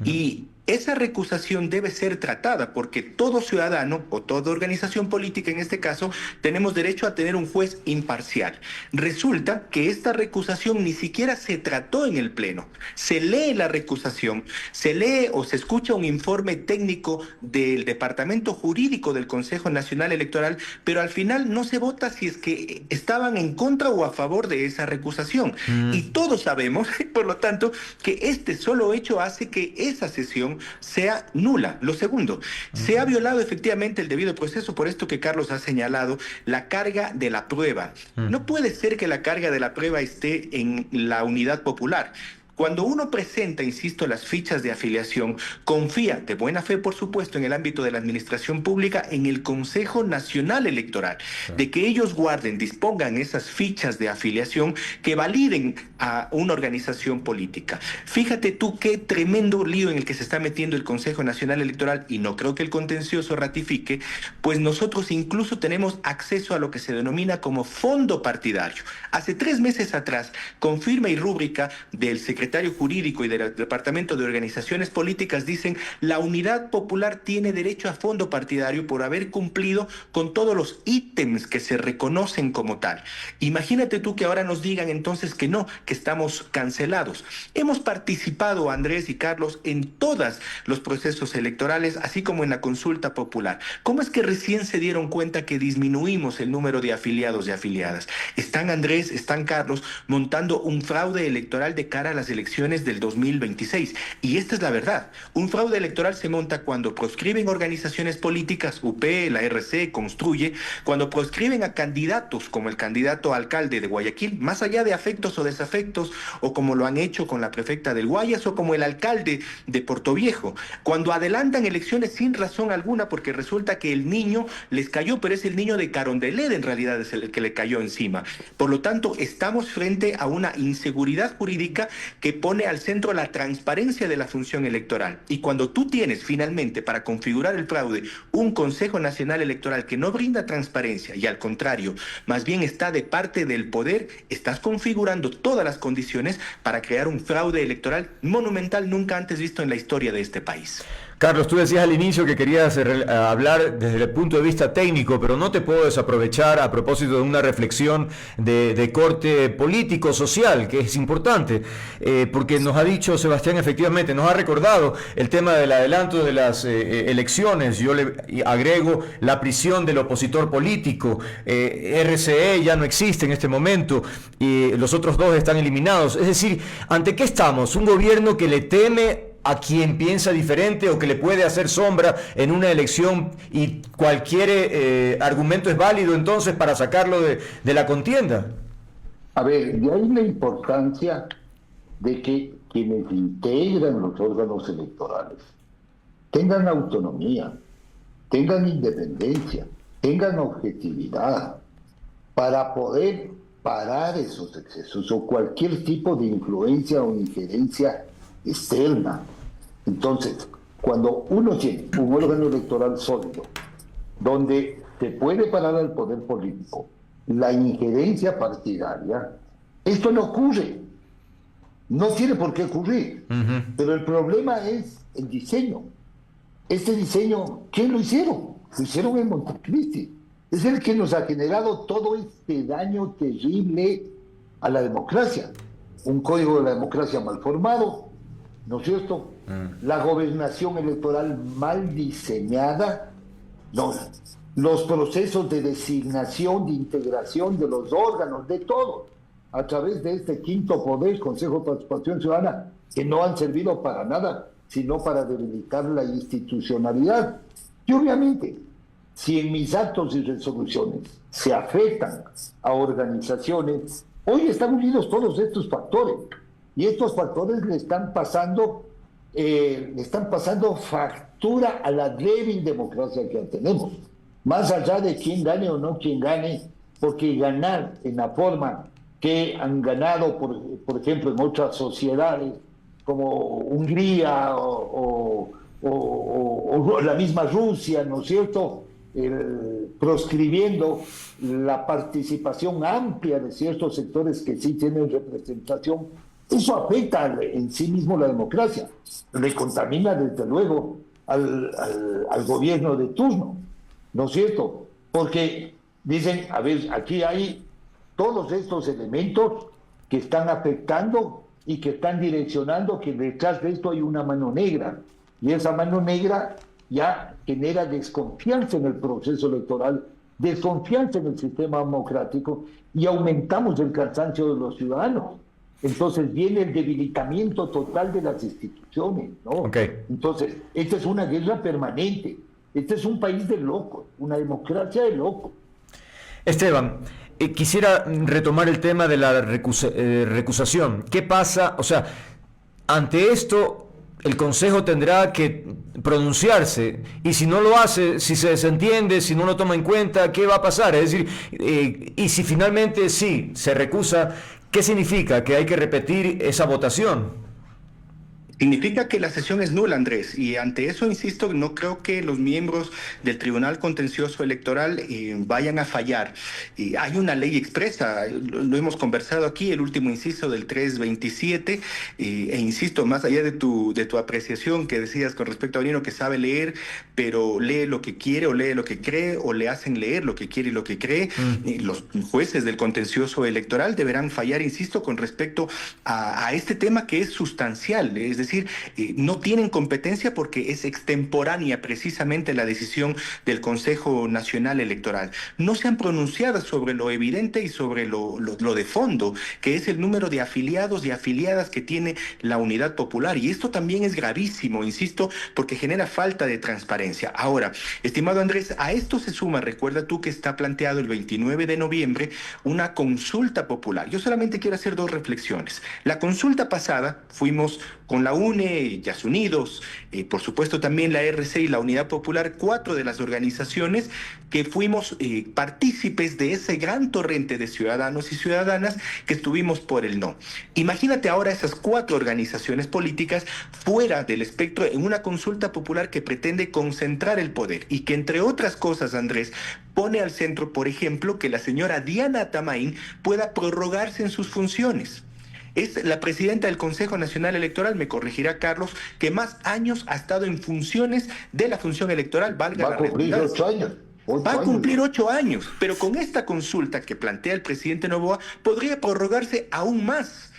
Y esa recusación debe ser tratada porque todo ciudadano o toda organización política en este caso tenemos derecho a tener un juez imparcial. Resulta que esta recusación ni siquiera se trató en el Pleno. Se lee la recusación, se lee o se escucha un informe técnico del Departamento Jurídico del Consejo Nacional Electoral, pero al final no se vota si es que estaban en contra o a favor de esa recusación. Y todos sabemos, por lo tanto, que este solo hecho hace que esa sesión sea nula. Lo segundo, se ha violado efectivamente el debido proceso, por esto que Carlos ha señalado, la carga de la prueba. No puede ser que la carga de la prueba esté en la unidad popular. Cuando uno presenta, insisto, las fichas de afiliación, confía de buena fe, por supuesto, en el ámbito de la administración pública, en el Consejo Nacional Electoral, de que ellos guarden, dispongan esas fichas de afiliación que validen a una organización política. Fíjate tú qué tremendo lío en el que se está metiendo el Consejo Nacional Electoral, y no creo que el contencioso ratifique, pues nosotros incluso tenemos acceso a lo que se denomina como fondo partidario. Hace 3 meses atrás, con firma y rúbrica del secretario jurídico y del Departamento de Organizaciones Políticas, dicen: la Unidad Popular tiene derecho a fondo partidario por haber cumplido con todos los ítems que se reconocen como tal. Imagínate tú que ahora nos digan entonces que no, que estamos cancelados. Hemos participado, Andrés y Carlos, en todos los procesos electorales, así como en la consulta popular. ¿Cómo es que recién se dieron cuenta que disminuimos el número de afiliados y afiliadas? Están, Andrés, están, Carlos, montando un fraude electoral de cara a las elecciones del 2026. Y esta es la verdad. Un fraude electoral se monta cuando proscriben organizaciones políticas, UP, la RC, Construye, cuando proscriben a candidatos como el candidato a alcalde de Guayaquil, más allá de afectos o desafectos, o como lo han hecho con la prefecta del Guayas o como el alcalde de Portoviejo, cuando adelantan elecciones sin razón alguna porque resulta que el niño les cayó, pero es el niño de Carondelet, en realidad es el que le cayó encima. Por lo tanto, estamos frente a una inseguridad jurídica que pone al centro la transparencia de la función electoral. Y cuando tú tienes finalmente para configurar el fraude un Consejo Nacional Electoral que no brinda transparencia y al contrario, más bien está de parte del poder, estás configurando todas las condiciones para crear un fraude electoral monumental nunca antes visto en la historia de este país.
Carlos, tú decías al inicio que querías hablar desde el punto de vista técnico, pero no te puedo desaprovechar a propósito de una reflexión de corte político-social, que es importante, porque nos ha dicho Sebastián, efectivamente, nos ha recordado el tema del adelanto de las elecciones. Yo le agrego la prisión del opositor político. RCE ya no existe en este momento, y los otros 2 están eliminados. Es decir, ¿ante qué estamos? ¿Un gobierno que le teme a quien piensa diferente o que le puede hacer sombra en una elección y cualquier argumento es válido entonces para sacarlo de la contienda?
A ver, de ahí la importancia de que quienes integran los órganos electorales tengan autonomía, tengan independencia, tengan objetividad para poder parar esos excesos o cualquier tipo de influencia o injerencia externa. Entonces, cuando uno tiene un órgano electoral sólido, donde se puede parar al poder político la injerencia partidaria, esto no ocurre. No tiene por qué ocurrir. Pero el problema es el diseño. Este diseño, ¿quién lo hicieron? Lo hicieron en Montecristi. Es el que nos ha generado todo este daño terrible a la democracia. Un código de la democracia mal formado, ¿no es cierto? La gobernación electoral mal diseñada, no, los procesos de designación, de integración de los órganos, de todo, a través de este quinto poder, Consejo de Participación Ciudadana, que no han servido para nada, sino para debilitar la institucionalidad. Y obviamente, si en mis actos y resoluciones se afectan a organizaciones, hoy están unidos todos estos factores, y estos factores le están pasando factura a la débil democracia que tenemos. Más allá de quién gane o no quién gane, porque ganar en la forma que han ganado, por ejemplo, en otras sociedades, como Hungría o la misma Rusia, ¿no es cierto?, proscribiendo la participación amplia de ciertos sectores que sí tienen representación, eso afecta en sí mismo la democracia, le contamina desde luego al gobierno de turno, ¿no es cierto? Porque dicen, a ver, aquí hay todos estos elementos que están afectando y que están direccionando que detrás de esto hay una mano negra, y esa mano negra ya genera desconfianza en el proceso electoral, desconfianza en el sistema democrático, y aumentamos el cansancio de los ciudadanos. Entonces viene el debilitamiento total de las instituciones, ¿no?
Okay.
Entonces, esta es una guerra permanente. Este es un país de locos, una democracia de locos.
Esteban, quisiera retomar el tema de la recusación. ¿Qué pasa? O sea, ante esto, el Consejo tendrá que pronunciarse, y si no lo hace, si se desentiende, si no lo toma en cuenta, ¿qué va a pasar? Es decir, y si finalmente sí se recusa, ¿qué significa? ¿Que hay que repetir esa votación?
Significa que la sesión es nula, Andrés, y ante eso, insisto, no creo que los miembros del Tribunal Contencioso Electoral vayan a fallar. Hay una ley expresa, lo hemos conversado aquí, el último inciso del 327, e insisto, más allá de tu apreciación que decías con respecto a Nino, que sabe leer, pero lee lo que quiere o lee lo que cree, o le hacen leer lo que quiere y lo que cree, los jueces del Contencioso Electoral deberán fallar, insisto, con respecto a este tema que es sustancial, es decir, no tienen competencia porque es extemporánea precisamente la decisión del Consejo Nacional Electoral. No se han pronunciado sobre lo evidente y sobre lo de fondo, que es el número de afiliados y afiliadas que tiene la Unidad Popular. Y esto también es gravísimo, insisto, porque genera falta de transparencia. Ahora, estimado Andrés, a esto se suma, recuerda tú que está planteado el 29 de noviembre una consulta popular. Yo solamente quiero hacer dos reflexiones. La consulta pasada fuimos con la UNE, Yas Unidos, por supuesto también la RC y la Unidad Popular, 4 de las organizaciones que fuimos partícipes de ese gran torrente de ciudadanos y ciudadanas que estuvimos por el no. Imagínate ahora esas 4 organizaciones políticas fuera del espectro en una consulta popular que pretende concentrar el poder y que, entre otras cosas, Andrés, pone al centro, por ejemplo, que la señora Diana Tamaín pueda prorrogarse en sus funciones. Es la presidenta del Consejo Nacional Electoral, me corregirá Carlos, que más años ha estado en funciones de la función electoral, valga la redundancia.
Va a cumplir 8 años.
Va a cumplir 8 años, pero con esta consulta que plantea el presidente Noboa, podría prorrogarse aún más.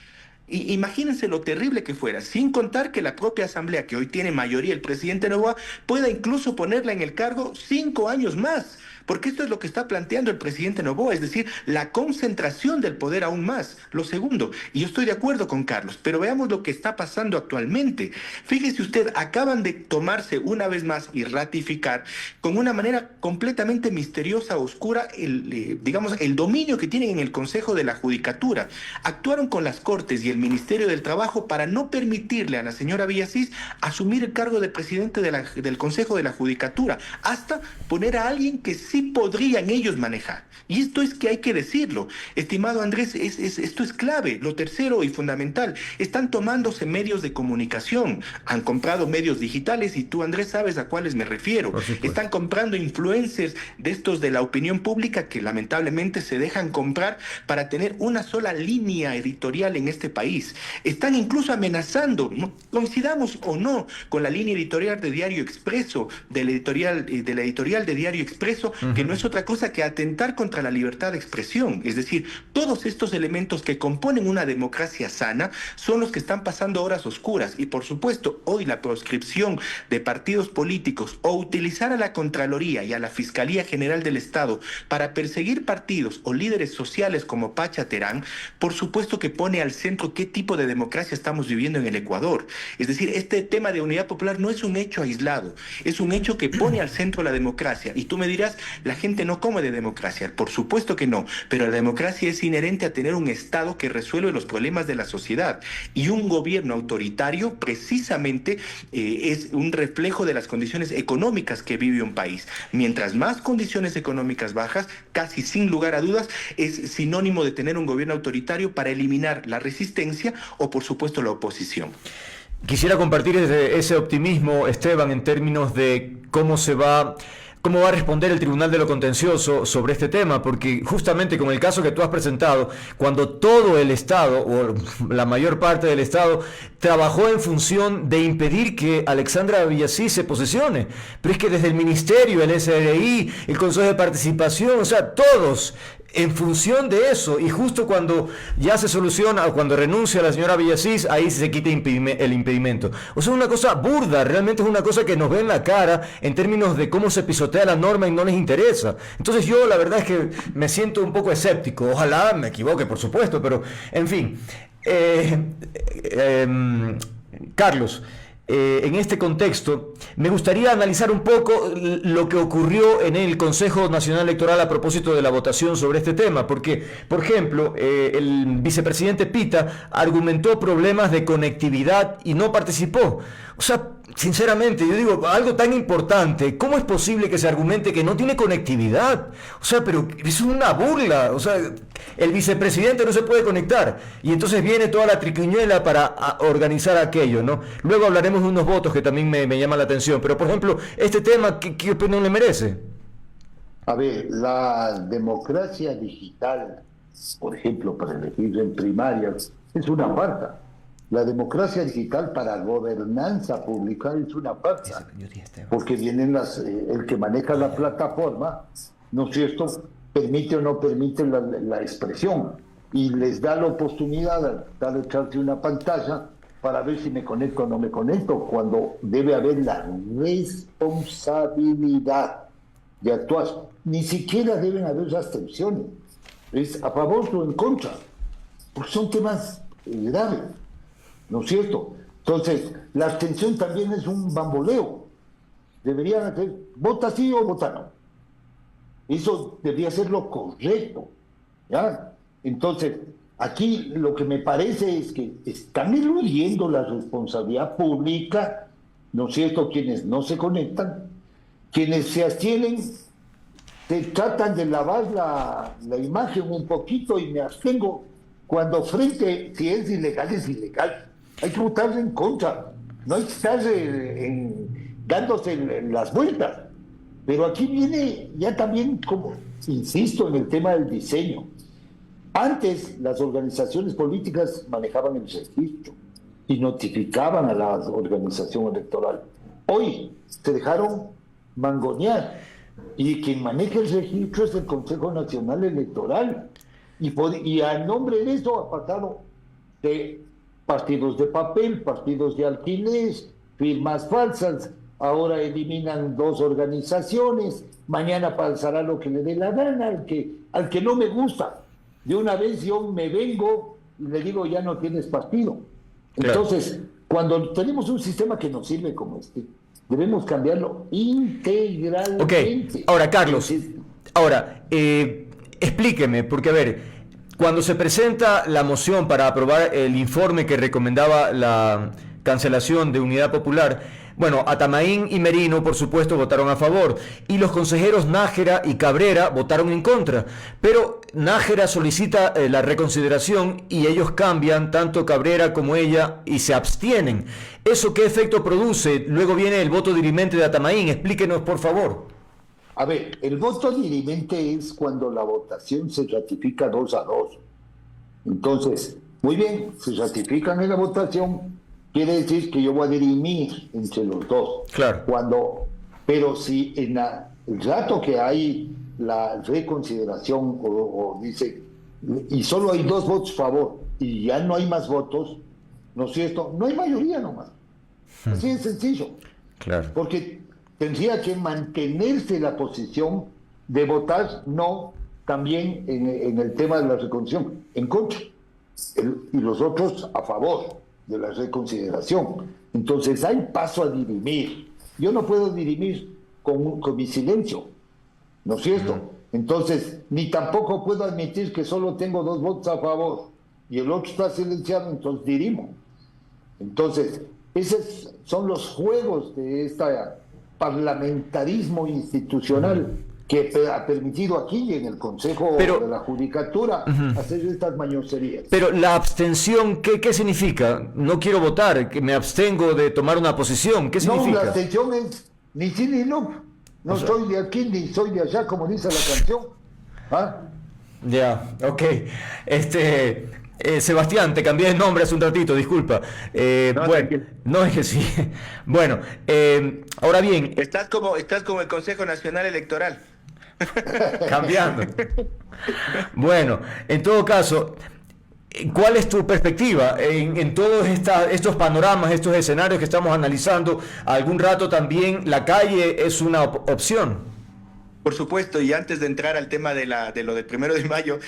Y imagínense lo terrible que fuera, sin contar que la propia asamblea, que hoy tiene mayoría el presidente Noboa, pueda incluso ponerla en el cargo 5 años más. Porque esto es lo que está planteando el presidente Noboa, es decir, la concentración del poder aún más. Lo segundo, y yo estoy de acuerdo con Carlos, pero veamos lo que está pasando actualmente. Fíjese usted, acaban de tomarse una vez más y ratificar con una manera completamente misteriosa, oscura, el dominio que tienen en el Consejo de la Judicatura. Actuaron con las Cortes y el Ministerio del Trabajo para no permitirle a la señora Villasís asumir el cargo de presidente del Consejo de la Judicatura, hasta poner a alguien que sí podrían ellos manejar. Y esto es que hay que decirlo. Estimado Andrés, esto es clave. Lo tercero y fundamental, están tomándose medios de comunicación. Han comprado medios digitales y tú, Andrés, sabes a cuáles me refiero. Están comprando influencers de estos de la opinión pública que lamentablemente se dejan comprar para tener una sola línea editorial en este país. país. Están incluso amenazando, ¿no? Coincidamos o no con la línea editorial de Diario Expreso, de la editorial de Diario Expreso, que no es otra cosa que atentar contra la libertad de expresión. Es decir, todos estos elementos que componen una democracia sana son los que están pasando horas oscuras. Y por supuesto, hoy la proscripción de partidos políticos o utilizar a la Contraloría y a la Fiscalía General del Estado para perseguir partidos o líderes sociales como Pacha Terán, por supuesto que pone al centro qué tipo de democracia estamos viviendo en el Ecuador. Es decir, este tema de unidad popular no es un hecho aislado, es un hecho que pone al centro la democracia. Y tú me dirás, la gente no come de democracia. Por supuesto que no, pero la democracia es inherente a tener un Estado que resuelve los problemas de la sociedad. Y un gobierno autoritario precisamente es un reflejo de las condiciones económicas que vive un país. Mientras más condiciones económicas bajas, casi sin lugar a dudas, es sinónimo de tener un gobierno autoritario para eliminar la resistencia o, por supuesto, la oposición.
Quisiera compartir ese optimismo, Esteban, en términos de cómo va a responder el Tribunal de lo Contencioso sobre este tema, porque justamente con el caso que tú has presentado, cuando todo el Estado, o la mayor parte del Estado, trabajó en función de impedir que Alexandra Villasís se posesione, pero es que desde el Ministerio, el SRI, el Consejo de Participación, o sea, todos en función de eso, y justo cuando ya se soluciona, o cuando renuncia la señora Villasís, ahí se quita el impedimento. O sea, es una cosa burda, realmente es una cosa que nos ve en la cara en términos de cómo se pisotea la norma y no les interesa. Entonces yo la verdad es que me siento un poco escéptico, ojalá me equivoque, por supuesto, pero en fin. Carlos, en este contexto, me gustaría analizar un poco lo que ocurrió en el Consejo Nacional Electoral a propósito de la votación sobre este tema, porque, por ejemplo, el vicepresidente Pita argumentó problemas de conectividad y no participó. O sea, sinceramente, yo digo, algo tan importante, ¿cómo es posible que se argumente que no tiene conectividad? O sea, pero es una burla. O sea, el vicepresidente no se puede conectar y entonces viene toda la triquiñuela para organizar aquello, ¿no? Luego hablaremos de unos votos que también me llaman la atención, pero por ejemplo, este tema, ¿qué opinión le merece?
A ver, la democracia digital, por ejemplo, para elegir en primarias, es una farsa. La democracia digital para gobernanza pública es una farsa, porque vienen el que maneja la plataforma, ¿no es cierto?, permite o no permite la expresión, y les da la oportunidad de echarse una pantalla para ver si me conecto o no me conecto, cuando debe haber la responsabilidad de actuar. Ni siquiera deben haber abstenciones, es a favor o en contra, porque son temas graves, ¿no es cierto? Entonces, la abstención también es un bamboleo. Deberían hacer, vota sí o vota no. Eso debería ser lo correcto, ¿ya? Entonces, aquí lo que me parece es que están eludiendo la responsabilidad pública, ¿no es cierto?, quienes no se conectan, quienes se abstienen, se tratan de lavar la imagen un poquito y me abstengo, cuando frente, si es ilegal, es ilegal. Hay que votar en contra, no hay que estar dándose las vueltas. Pero aquí viene ya también, como insisto, en el tema del diseño. Antes las organizaciones políticas manejaban el registro y notificaban a la organización electoral. Hoy se dejaron mangonear y quien maneja el registro es el Consejo Nacional Electoral. Y a nombre de eso ha pasado de partidos de papel, partidos de alquiler, firmas falsas. Ahora eliminan 2 organizaciones, mañana pasará lo que le dé la gana, al que no me gusta. De una vez yo me vengo y le digo, ya no tienes partido. Entonces, claro, cuando tenemos un sistema que nos sirve como este, debemos cambiarlo integralmente.
Ok, ahora Carlos, explíqueme, porque a ver, cuando se presenta la moción para aprobar el informe que recomendaba la cancelación de Unidad Popular, bueno, Atamaín y Merino, por supuesto, votaron a favor, y los consejeros Nájera y Cabrera votaron en contra, pero Nájera solicita la reconsideración y ellos cambian, tanto Cabrera como ella, y se abstienen. ¿Eso qué efecto produce? Luego viene el voto dirimente de Atamaín, explíquenos, por favor.
A ver, el voto dirimente es cuando la votación se ratifica 2-2. Entonces, Muy bien, se ratifican en la votación, quiere decir que yo voy a dirimir entre los dos.
Claro.
Pero si en el rato que hay la reconsideración o dice, y solo hay 2 votos a favor y ya no hay más votos, ¿no es cierto? No hay mayoría nomás. Así de sencillo.
Claro.
Porque tendría que mantenerse la posición de votar no también en el tema de la reconciliación, en contra, y los otros a favor de la reconsideración. Entonces hay paso a dirimir. Yo no puedo dirimir con mi silencio, ¿no es cierto? Entonces, ni tampoco puedo admitir que solo tengo 2 votos a favor y el otro está silenciado, entonces dirimo. Entonces, esos son los juegos de este parlamentarismo institucional que ha permitido aquí en el Consejo de la Judicatura hacer estas mañoserías.
Pero la abstención, ¿qué significa? No quiero votar, que me abstengo de tomar una posición. ¿Qué significa?
No, la abstención es ni sí ni no. No soy de aquí ni soy de allá, como dice la canción. ¿Ah?
Ya, ok. Sebastián, te cambié de nombre hace un ratito, disculpa. No es que sí. Bueno, ahora bien.
Estás como el Consejo Nacional Electoral.
Cambiando. Bueno, en todo caso, ¿cuál es tu perspectiva en todos estos panoramas, estos escenarios que estamos analizando? Algún rato también la calle es una opción.
Por supuesto, y antes de entrar al tema de lo del 1 de mayo,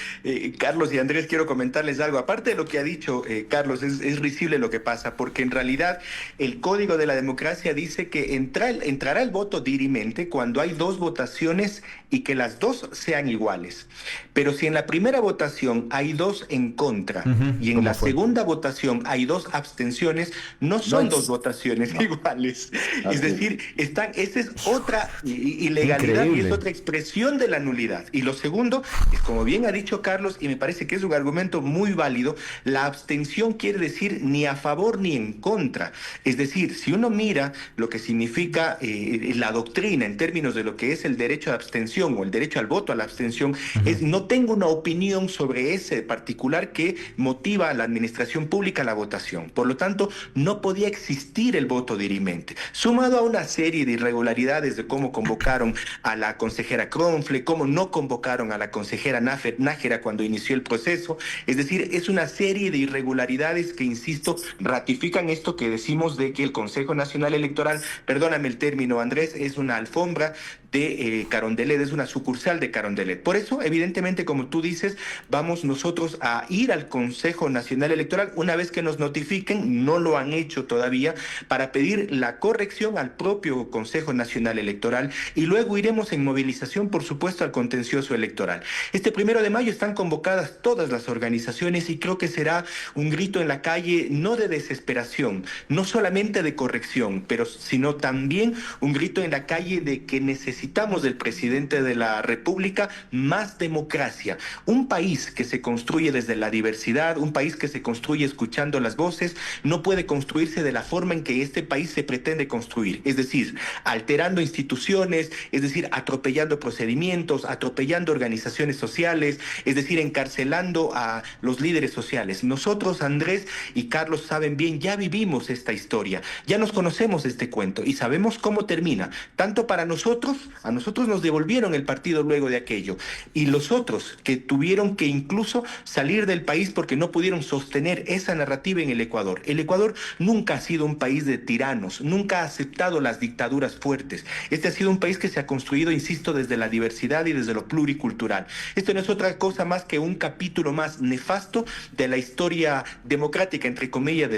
Carlos y Andrés, quiero comentarles algo. Aparte de lo que ha dicho Carlos, es risible lo que pasa, porque en realidad el Código de la Democracia dice que entrará el voto dirimente cuando hay 2 votaciones y que las 2 sean iguales. Pero si en la primera votación hay 2 en contra y en la segunda votación hay 2 abstenciones, no son 2 votaciones iguales. Es decir, esa es otra ilegalidad. Increíble. Y es otra expresión de la nulidad. Y lo segundo es, como bien ha dicho Carlos, y me parece que es un argumento muy válido, la abstención quiere decir ni a favor ni en contra. Es decir, si uno mira lo que significa la doctrina en términos de lo que es el derecho de abstención o el derecho al voto a la abstención, es no tengo una opinión sobre ese particular que motiva a la administración pública la votación. Por lo tanto, no podía existir el voto dirimente. Sumado a una serie de irregularidades de cómo convocaron a la consejera Kronfle, cómo no convocaron a la consejera Nájera cuando inició el proceso. Es decir, es una serie de irregularidades que, insisto, ratifican esto que decimos de que el Consejo Nacional Electoral, perdóname el término, Andrés, es una alfombra de Carondelet, es una sucursal de Carondelet. Por eso, evidentemente, como tú dices, vamos nosotros a ir al Consejo Nacional Electoral una vez que nos notifiquen, no lo han hecho todavía, para pedir la corrección al propio Consejo Nacional Electoral y luego iremos en movilización, por supuesto, al contencioso electoral. Este 1 de mayo están convocadas todas las organizaciones y creo que será un grito en la calle, no de desesperación, no solamente de corrección, sino también un grito en la calle de que necesitamos del presidente de la República más democracia. Un país que se construye desde la diversidad, un país que se construye escuchando las voces, no puede construirse de la forma en que este país se pretende construir. Es decir, alterando instituciones, es decir, atropellando procedimientos, atropellando organizaciones sociales, es decir, encarcelando a los líderes sociales. Nosotros, Andrés y Carlos, saben bien, ya vivimos esta historia, ya nos conocemos este cuento y sabemos cómo termina. Tanto para nosotros, a nosotros nos devolvieron el partido luego de aquello, y los otros que tuvieron que incluso salir del país porque no pudieron sostener esa narrativa en el Ecuador. El Ecuador nunca ha sido un país de tiranos, nunca ha aceptado las dictaduras fuertes. Este ha sido un país que se ha construido, insisto, desde la diversidad y desde lo pluricultural. Esto no es otra cosa más que un capítulo más nefasto de la historia democrática, entre comillas,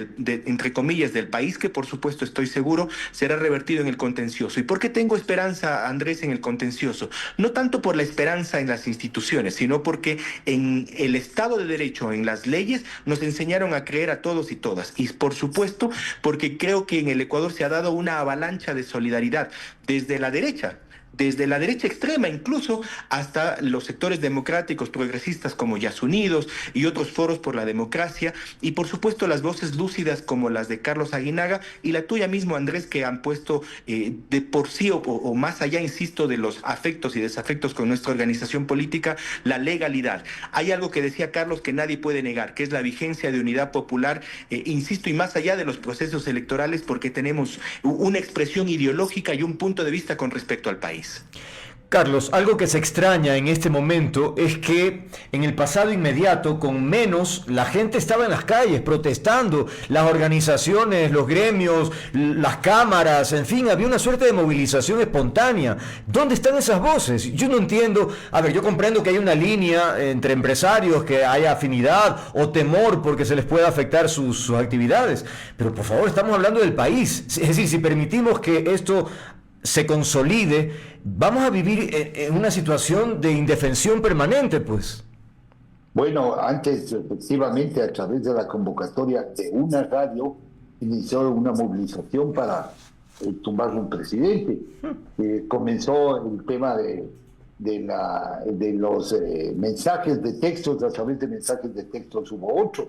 del país, que por supuesto estoy seguro será revertido en el contencioso. ¿Y por qué tengo esperanza, Andrés, en el contencioso? No tanto por la esperanza en las instituciones, sino porque en el Estado de Derecho, en las leyes, nos enseñaron a creer a todos y todas. Y por supuesto, porque creo que en el Ecuador se ha dado una avalancha de solidaridad desde la derecha. desde la derecha extrema incluso hasta los sectores democráticos progresistas como Yas Unidos y otros foros por la democracia, y por supuesto las voces lúcidas como las de Carlos Aguinaga y la tuya mismo, Andrés, que han puesto de por sí o más allá, insisto, de los afectos y desafectos con nuestra organización política, la legalidad. Hay algo que decía Carlos que nadie puede negar, que es la vigencia de Unidad Popular, insisto, y más allá de los procesos electorales, porque tenemos una expresión ideológica y un punto de vista con respecto al país.
Carlos, algo que se extraña en este momento es que en el pasado inmediato, con menos, la gente estaba en las calles protestando, las organizaciones, los gremios, las cámaras, en fin, había una suerte de movilización espontánea. ¿Dónde están esas voces? Yo no entiendo. A ver, yo comprendo que hay una línea entre empresarios, que haya afinidad o temor porque se les pueda afectar sus actividades, pero por favor, estamos hablando del país. Es decir, si permitimos que esto se consolide, vamos a vivir en una situación de indefensión permanente, pues.
Bueno, antes, efectivamente, a través de la convocatoria de una radio, inició una movilización para tumbar un presidente. Comenzó el tema de los mensajes de textos, a través de mensajes de textos hubo otro.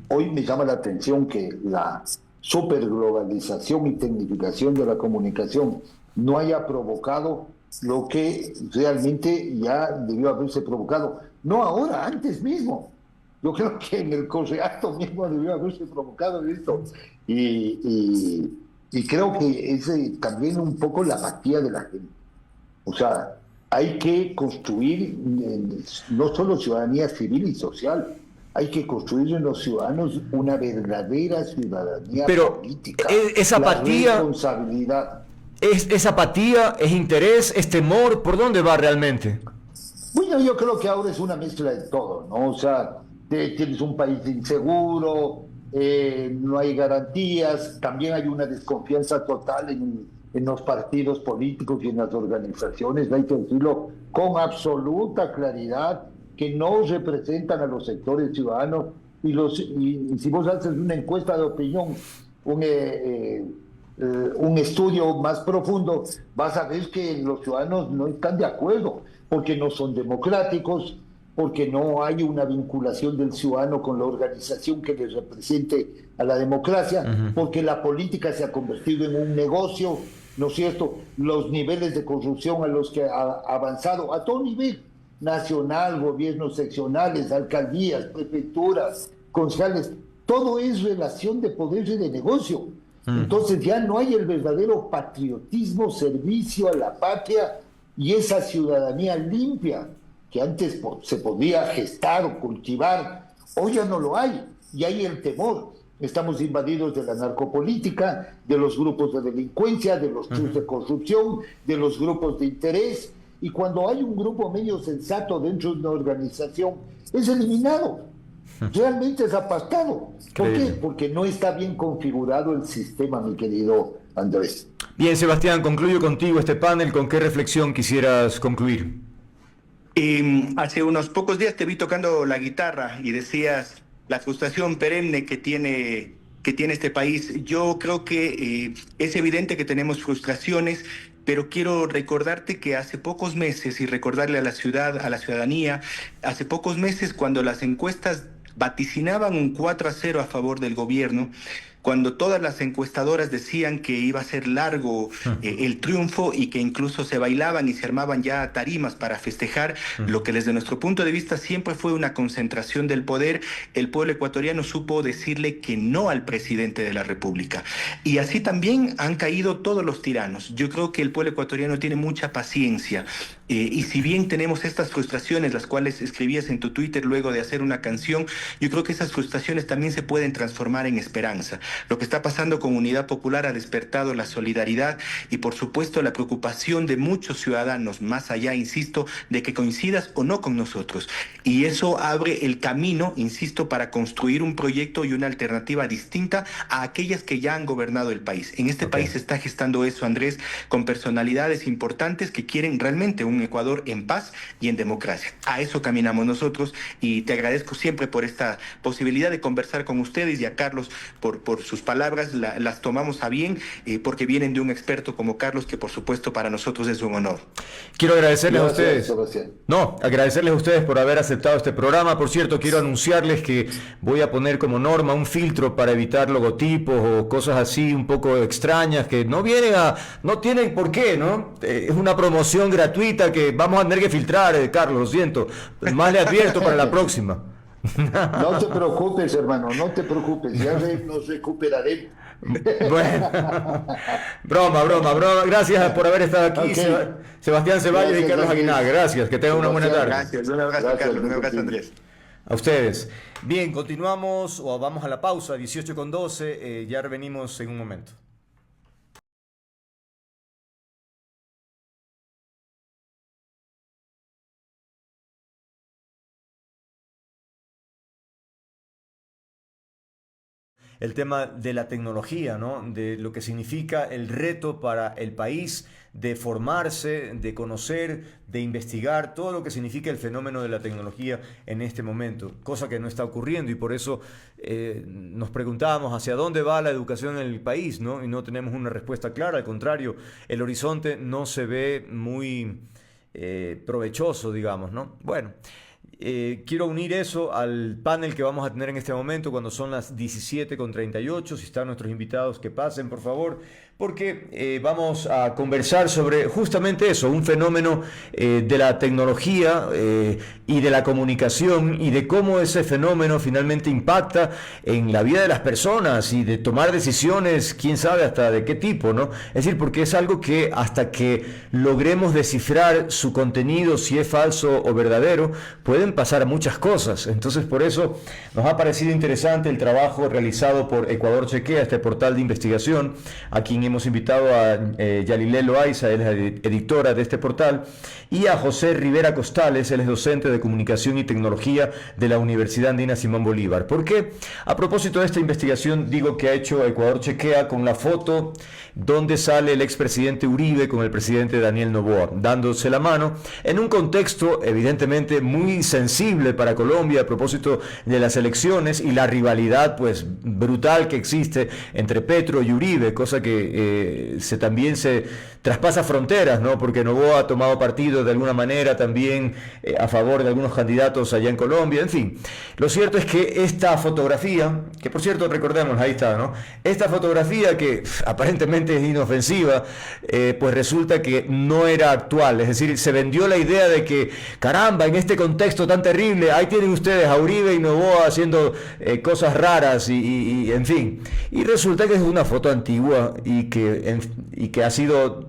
Hoy me llama la atención que la superglobalización y tecnificación de la comunicación no haya provocado lo que realmente ya debió haberse provocado. No ahora, antes mismo. Yo creo que en el correacto mismo debió haberse provocado esto. Y creo que es también un poco la apatía de la gente. O sea, hay que construir no solo ciudadanía civil y social, hay que construir en los ciudadanos una verdadera ciudadanía política.
Esa apatía,
la responsabilidad.
¿Es apatía, es interés, es temor? ¿Por dónde va realmente?
Bueno, yo creo que ahora es una mezcla de todo, ¿no? O sea, tienes un país inseguro, no hay garantías, también hay una desconfianza total en los partidos políticos y en las organizaciones, hay que decirlo con absoluta claridad, que no representan a los sectores ciudadanos, y si vos haces una encuesta de opinión, un estudio más profundo, vas a ver que los ciudadanos no están de acuerdo, porque no son democráticos, porque no hay una vinculación del ciudadano con la organización que les represente a la democracia, porque la política se ha convertido en un negocio, ¿no es cierto? Los niveles de corrupción a los que ha avanzado, a todo nivel, nacional, gobiernos seccionales, alcaldías, prefecturas, concejales, todo es relación de poder y de negocio. Entonces ya no hay el verdadero patriotismo, servicio a la patria y esa ciudadanía limpia que antes se podía gestar o cultivar. Hoy ya no lo hay, y hay el temor. Estamos invadidos de la narcopolítica, de los grupos de delincuencia, de los clubes de corrupción, de los grupos de interés, y cuando hay un grupo medio sensato dentro de una organización, es eliminado. Realmente es apartado. ¿Por qué? Porque no está bien configurado el sistema, mi querido Andrés.
Bien, Sebastián, concluyo contigo este panel. ¿Con qué reflexión quisieras concluir?
Hace unos pocos días te vi tocando la guitarra y decías la frustración perenne que tiene este país. Yo creo que es evidente que tenemos frustraciones, pero quiero recordarte que hace pocos meses, y recordarle a la ciudadanía, hace pocos meses cuando las encuestas vaticinaban un 4-0 a favor del gobierno, cuando todas las encuestadoras decían que iba a ser largo el triunfo y que incluso se bailaban y se armaban ya tarimas para festejar, lo que desde nuestro punto de vista siempre fue una concentración del poder, el pueblo ecuatoriano supo decirle que no al presidente de la República. Y así también han caído todos los tiranos. Yo creo que el pueblo ecuatoriano tiene mucha paciencia. Y si bien tenemos estas frustraciones, las cuales escribías en tu Twitter luego de hacer una canción, yo creo que esas frustraciones también se pueden transformar en esperanza. Lo que está pasando con Unidad Popular ha despertado la solidaridad y, por supuesto, la preocupación de muchos ciudadanos, más allá, insisto, de que coincidas o no con nosotros. Y eso abre el camino, insisto, para construir un proyecto y una alternativa distinta a aquellas que ya han gobernado el país. En este país se está gestando eso, Andrés, con personalidades importantes que quieren realmente un Ecuador en paz y en democracia. A eso caminamos nosotros, y te agradezco siempre por esta posibilidad de conversar con ustedes, y a Carlos por sus palabras, las tomamos a bien, porque vienen de un experto como Carlos, que por supuesto para nosotros es un honor.
Quiero agradecerles a ustedes.
Sebastián.
No, agradecerles a ustedes por haber aceptado este programa. Por cierto, quiero anunciarles que voy a poner como norma un filtro para evitar logotipos o cosas así un poco extrañas que no tienen por qué, ¿no? Es una promoción gratuita que vamos a tener que filtrar, Carlos, lo siento. Más le advierto para la próxima.
No te preocupes, hermano, no te preocupes, ya nos recuperaremos.
Bueno, broma. Gracias por haber estado aquí,
Okay.
Sebastián Ceballos.
Gracias,
y Carlos
Andrés.
Aguinaga. Gracias, que tengan una buena tarde.
Gracias, un abrazo,
Gracias,
Carlos, un abrazo, Andrés.
A ustedes. Bien, continuamos o vamos a la pausa, 18:12. Ya revenimos en un momento. El tema de la tecnología, ¿no? De lo que significa el reto para el país de formarse, de conocer, de investigar todo lo que significa el fenómeno de la tecnología en este momento, cosa que no está ocurriendo, y por eso nos preguntábamos hacia dónde va la educación en el país, ¿no? Y no tenemos una respuesta clara. Al contrario, el horizonte no se ve muy provechoso, digamos, ¿no? Bueno. Quiero unir eso al panel que vamos a tener en este momento cuando son las 17:38. Si están nuestros invitados, que pasen, por favor, porque vamos a conversar sobre justamente eso, un fenómeno de la tecnología y de la comunicación, y de cómo ese fenómeno finalmente impacta en la vida de las personas y de tomar decisiones, quién sabe hasta de qué tipo, ¿no? Es decir, porque es algo que hasta que logremos descifrar su contenido, si es falso o verdadero, pueden pasar muchas cosas. Entonces, por eso nos ha parecido interesante el trabajo realizado por Ecuador Chequea, este portal de investigación, a quien hemos invitado a Yalilé Loaiza, él es editora de este portal, y a José Rivera Costales, él es docente de Comunicación y Tecnología de la Universidad Andina Simón Bolívar. ¿Por qué? A propósito de esta investigación, digo que ha hecho Ecuador Chequea con la foto donde sale el expresidente Uribe con el presidente Daniel Noboa, dándose la mano, en un contexto evidentemente muy sensible para Colombia a propósito de las elecciones y la rivalidad pues brutal que existe entre Petro y Uribe, cosa que también se traspasa fronteras, ¿no? Porque Noboa ha tomado partido de alguna manera también a favor de algunos candidatos allá en Colombia. En fin, lo cierto es que esta fotografía, que por cierto recordemos, ahí está, ¿no? Esta fotografía que aparentemente es inofensiva, pues resulta que no era actual. Es decir, se vendió la idea de que, caramba, en este contexto tan terrible, ahí tienen ustedes a Uribe y Noboa haciendo cosas raras y en fin. Y resulta que es una foto antigua y que ha sido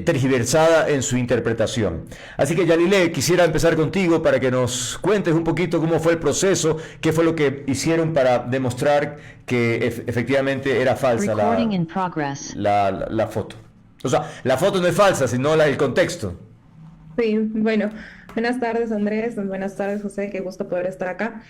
tergiversada en su interpretación. Así que Yalilé, quisiera empezar contigo para que nos cuentes un poquito cómo fue el proceso, qué fue lo que hicieron para demostrar que efectivamente era falsa la foto. O sea, la foto no es falsa, sino el contexto.
Sí, bueno, buenas tardes Andrés, buenas tardes José, qué gusto poder estar acá.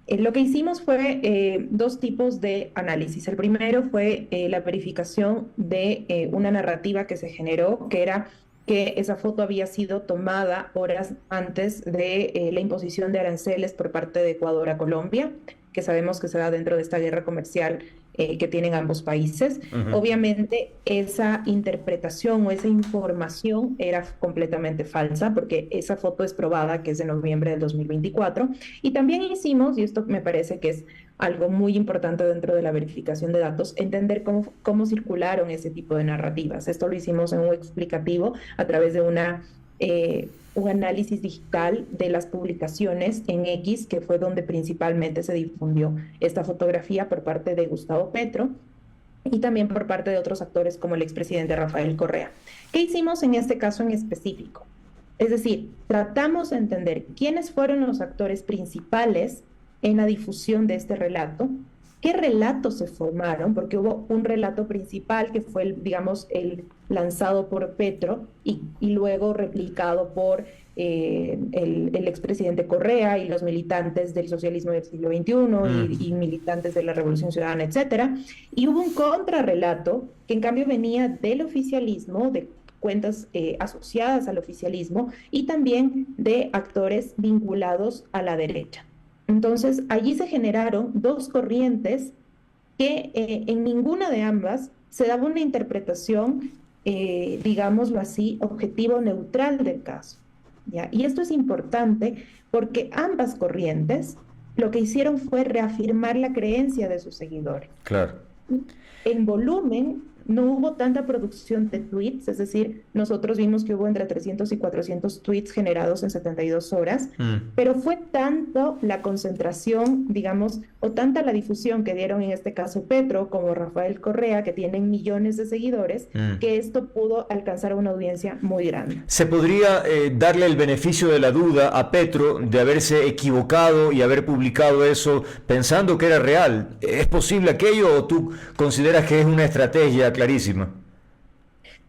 Lo que hicimos fue dos tipos de análisis. El primero fue la verificación de una narrativa que se generó, que era que esa foto había sido tomada horas antes de la imposición de aranceles por parte de Ecuador a Colombia, que sabemos que se da dentro de esta guerra comercial que tienen ambos países. Uh-huh. Obviamente esa interpretación o esa información era completamente falsa, porque esa foto es probada que es de noviembre del 2024. Y también hicimos, y esto me parece que es algo muy importante dentro de la verificación de datos, entender cómo circularon ese tipo de narrativas. Esto lo hicimos en un explicativo a través de un análisis digital de las publicaciones en X, que fue donde principalmente se difundió esta fotografía por parte de Gustavo Petro y también por parte de otros actores como el expresidente Rafael Correa. ¿Qué hicimos en este caso en específico? Es decir, tratamos de entender quiénes fueron los actores principales en la difusión de este relato, qué relatos se formaron, porque hubo un relato principal que fue, el lanzado por Petro y luego replicado por el expresidente Correa y los militantes del socialismo del siglo XXI y militantes de la Revolución Ciudadana, etcétera. Y hubo un contrarrelato que en cambio venía del oficialismo, de cuentas asociadas al oficialismo y también de actores vinculados a la derecha. Entonces, allí se generaron dos corrientes que en ninguna de ambas se daba una interpretación, digámoslo así, objetivo neutral del caso, ¿ya? Y esto es importante porque ambas corrientes lo que hicieron fue reafirmar la creencia de sus seguidores.
Claro.
En volumen no hubo tanta producción de tweets, es decir, nosotros vimos que hubo entre 300 y 400 tweets generados en 72 horas, pero fue tanto la concentración, digamos, o tanta la difusión que dieron en este caso Petro como Rafael Correa, que tienen millones de seguidores, que esto pudo alcanzar una audiencia muy grande.
¿Se podría darle el beneficio de la duda a Petro de haberse equivocado y haber publicado eso pensando que era real? ¿Es posible aquello o tú consideras que es una estrategia clarísima?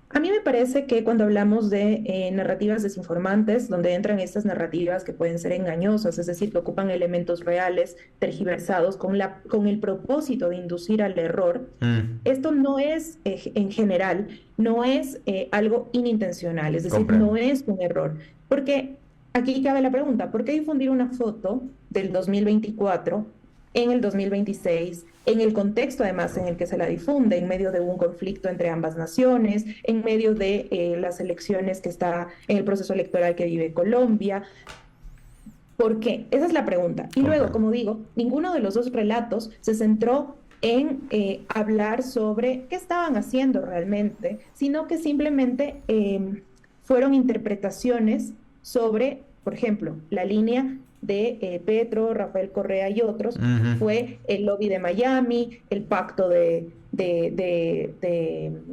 A mí me parece que cuando hablamos de narrativas desinformantes, donde entran estas narrativas que pueden ser engañosas, es decir, que ocupan elementos reales, tergiversados, con el propósito de inducir al error, esto no es, en general, no es algo inintencional, es decir,
Comprendo.
no es un error. Porque aquí cabe la pregunta, ¿por qué difundir una foto del 2024 en el 2026, en el contexto además en el que se la difunde, en medio de un conflicto entre ambas naciones, en medio de las elecciones que está en el proceso electoral que vive Colombia? ¿Por qué? Esa es la pregunta. Y luego, como digo, ninguno de los dos relatos se centró en hablar sobre qué estaban haciendo realmente, sino que simplemente fueron interpretaciones sobre, por ejemplo, la línea de Petro, Rafael Correa y otros, fue el lobby de Miami, el pacto de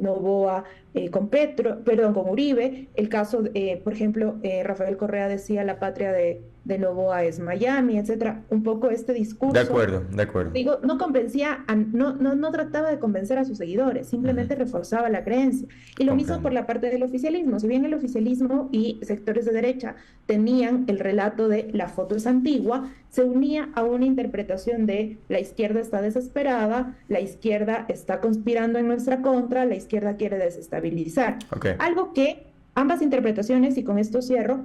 Noboa con con Uribe, el caso, por ejemplo, Rafael Correa decía la patria de Noboa es Miami, etcétera. Un poco este discurso.
De acuerdo, de acuerdo.
Digo, no convencía, no trataba de convencer a sus seguidores, simplemente reforzaba la creencia. Y lo mismo por la parte del oficialismo. Si bien el oficialismo y sectores de derecha tenían el relato de la foto es antigua, se unía a una interpretación de la izquierda está desesperada, la izquierda está conspirando en nuestra contra, la izquierda quiere desestabilizar. Algo que ambas interpretaciones, y con esto cierro,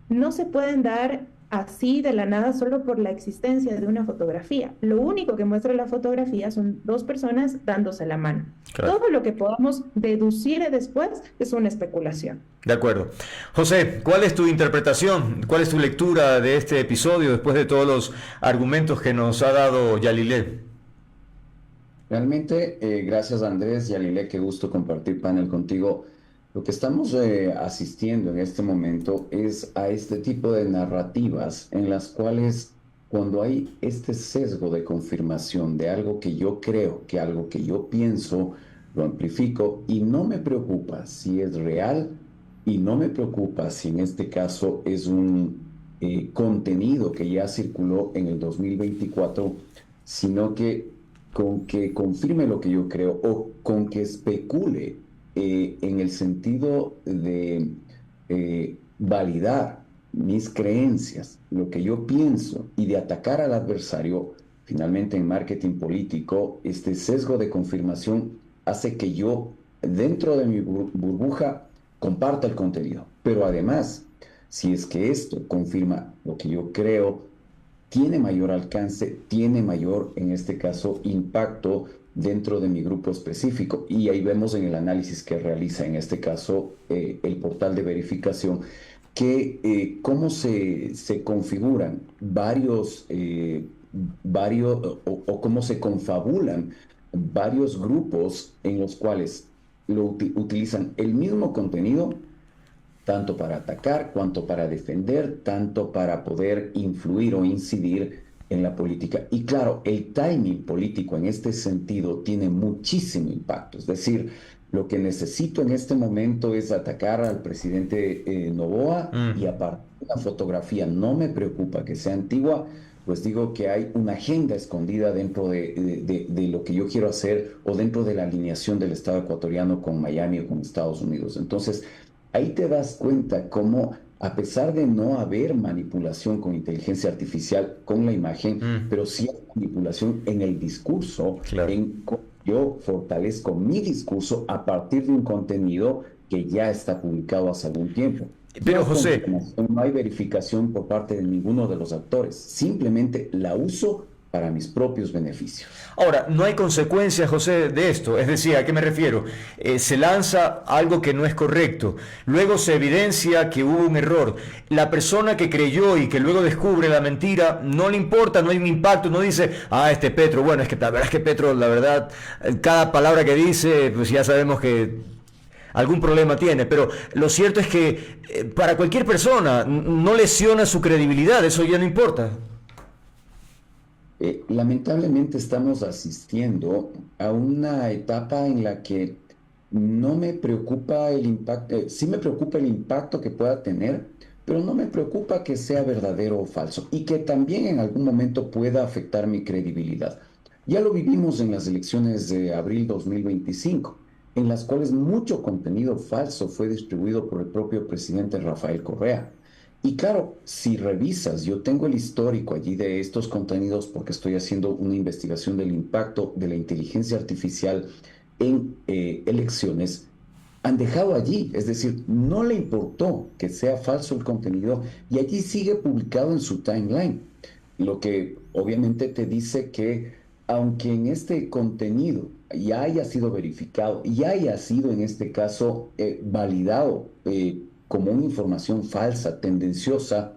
no se pueden dar así de la nada solo por la existencia de una fotografía. Lo único que muestra la fotografía son dos personas dándose la mano. Claro. Todo lo que podamos deducir después es una especulación.
De acuerdo. José, ¿cuál es tu interpretación? ¿Cuál es tu lectura de este episodio después de todos los argumentos que nos ha dado Yalilé?
Realmente, gracias Andrés, Yalilé, qué gusto compartir panel contigo. Lo que estamos asistiendo en este momento es a este tipo de narrativas en las cuales cuando hay este sesgo de confirmación de algo que yo creo, que algo que yo pienso, lo amplifico y no me preocupa si es real y no me preocupa si en este caso es un contenido que ya circuló en el 2024, sino que con que confirme lo que yo creo o con que especule en el sentido de validar mis creencias, lo que yo pienso y de atacar al adversario, finalmente en marketing político, este sesgo de confirmación hace que yo, dentro de mi burbuja, comparta el contenido. Pero además, si es que esto confirma lo que yo creo, tiene mayor alcance, tiene mayor, en este caso, impacto dentro de mi grupo específico. Y ahí vemos en el análisis que realiza, en este caso, el portal de verificación, que cómo se configuran varios o cómo se confabulan varios grupos en los cuales utilizan el mismo contenido, tanto para atacar, cuanto para defender, tanto para poder influir o incidir en la política. Y claro, el timing político en este sentido tiene muchísimo impacto. Es decir, lo que necesito en este momento es atacar al presidente Noboa y aparte una fotografía no me preocupa que sea antigua, pues digo que hay una agenda escondida dentro de lo que yo quiero hacer o dentro de la alineación del Estado ecuatoriano con Miami o con Estados Unidos. Entonces, ahí te das cuenta cómo, a pesar de no haber manipulación con inteligencia artificial con la imagen, pero sí hay manipulación en el discurso, claro, en cómo yo fortalezco mi discurso a partir de un contenido que ya está publicado hace algún tiempo.
Pero José,
no hay verificación por parte de ninguno de los actores, simplemente la uso para mis propios beneficios.
Ahora, no hay consecuencias, José, de esto. Es decir, ¿a qué me refiero? Se lanza algo que no es correcto. Luego se evidencia que hubo un error. La persona que creyó y que luego descubre la mentira, no le importa, no hay un impacto. No dice, este Petro, bueno, es que la verdad es que Petro, la verdad, cada palabra que dice, pues ya sabemos que algún problema tiene. Pero lo cierto es que para cualquier persona no lesiona su credibilidad. Eso ya no importa.
Lamentablemente estamos asistiendo a una etapa en la que no me preocupa el impacto, sí me preocupa el impacto que pueda tener, pero no me preocupa que sea verdadero o falso y que también en algún momento pueda afectar mi credibilidad. Ya lo vivimos en las elecciones de abril 2025, en las cuales mucho contenido falso fue distribuido por el propio presidente Rafael Correa. Y claro, si revisas, yo tengo el histórico allí de estos contenidos porque estoy haciendo una investigación del impacto de la inteligencia artificial en elecciones, han dejado allí, es decir, no le importó que sea falso el contenido y allí sigue publicado en su timeline, lo que obviamente te dice que aunque en este contenido ya haya sido verificado y haya sido en este caso validado, como una información falsa, tendenciosa,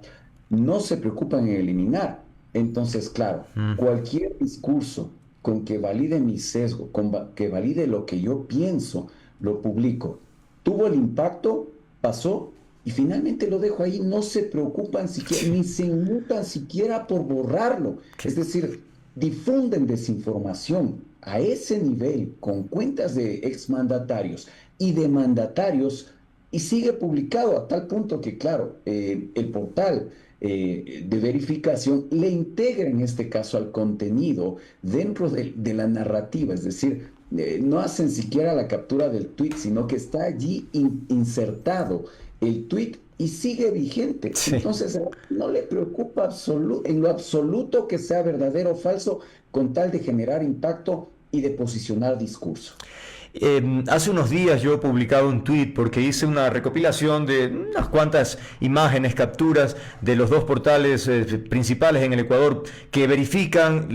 no se preocupan en eliminar. Entonces, claro, cualquier discurso con que valide mi sesgo, que valide lo que yo pienso, lo publico. Tuvo el impacto, pasó, y finalmente lo dejo ahí. No se preocupan siquiera, ni se inmutan siquiera por borrarlo. Es decir, difunden desinformación a ese nivel con cuentas de exmandatarios y de mandatarios, y sigue publicado a tal punto que, claro, el portal de verificación le integra en este caso al contenido dentro de la narrativa, es decir, no hacen siquiera la captura del tweet, sino que está allí insertado el tweet y sigue vigente. Sí. Entonces, no le preocupa en lo absoluto que sea verdadero o falso, con tal de generar impacto y de posicionar discurso.
Hace unos días yo he publicado un tweet porque hice una recopilación de unas cuantas imágenes, capturas de los dos portales principales en el Ecuador que verifican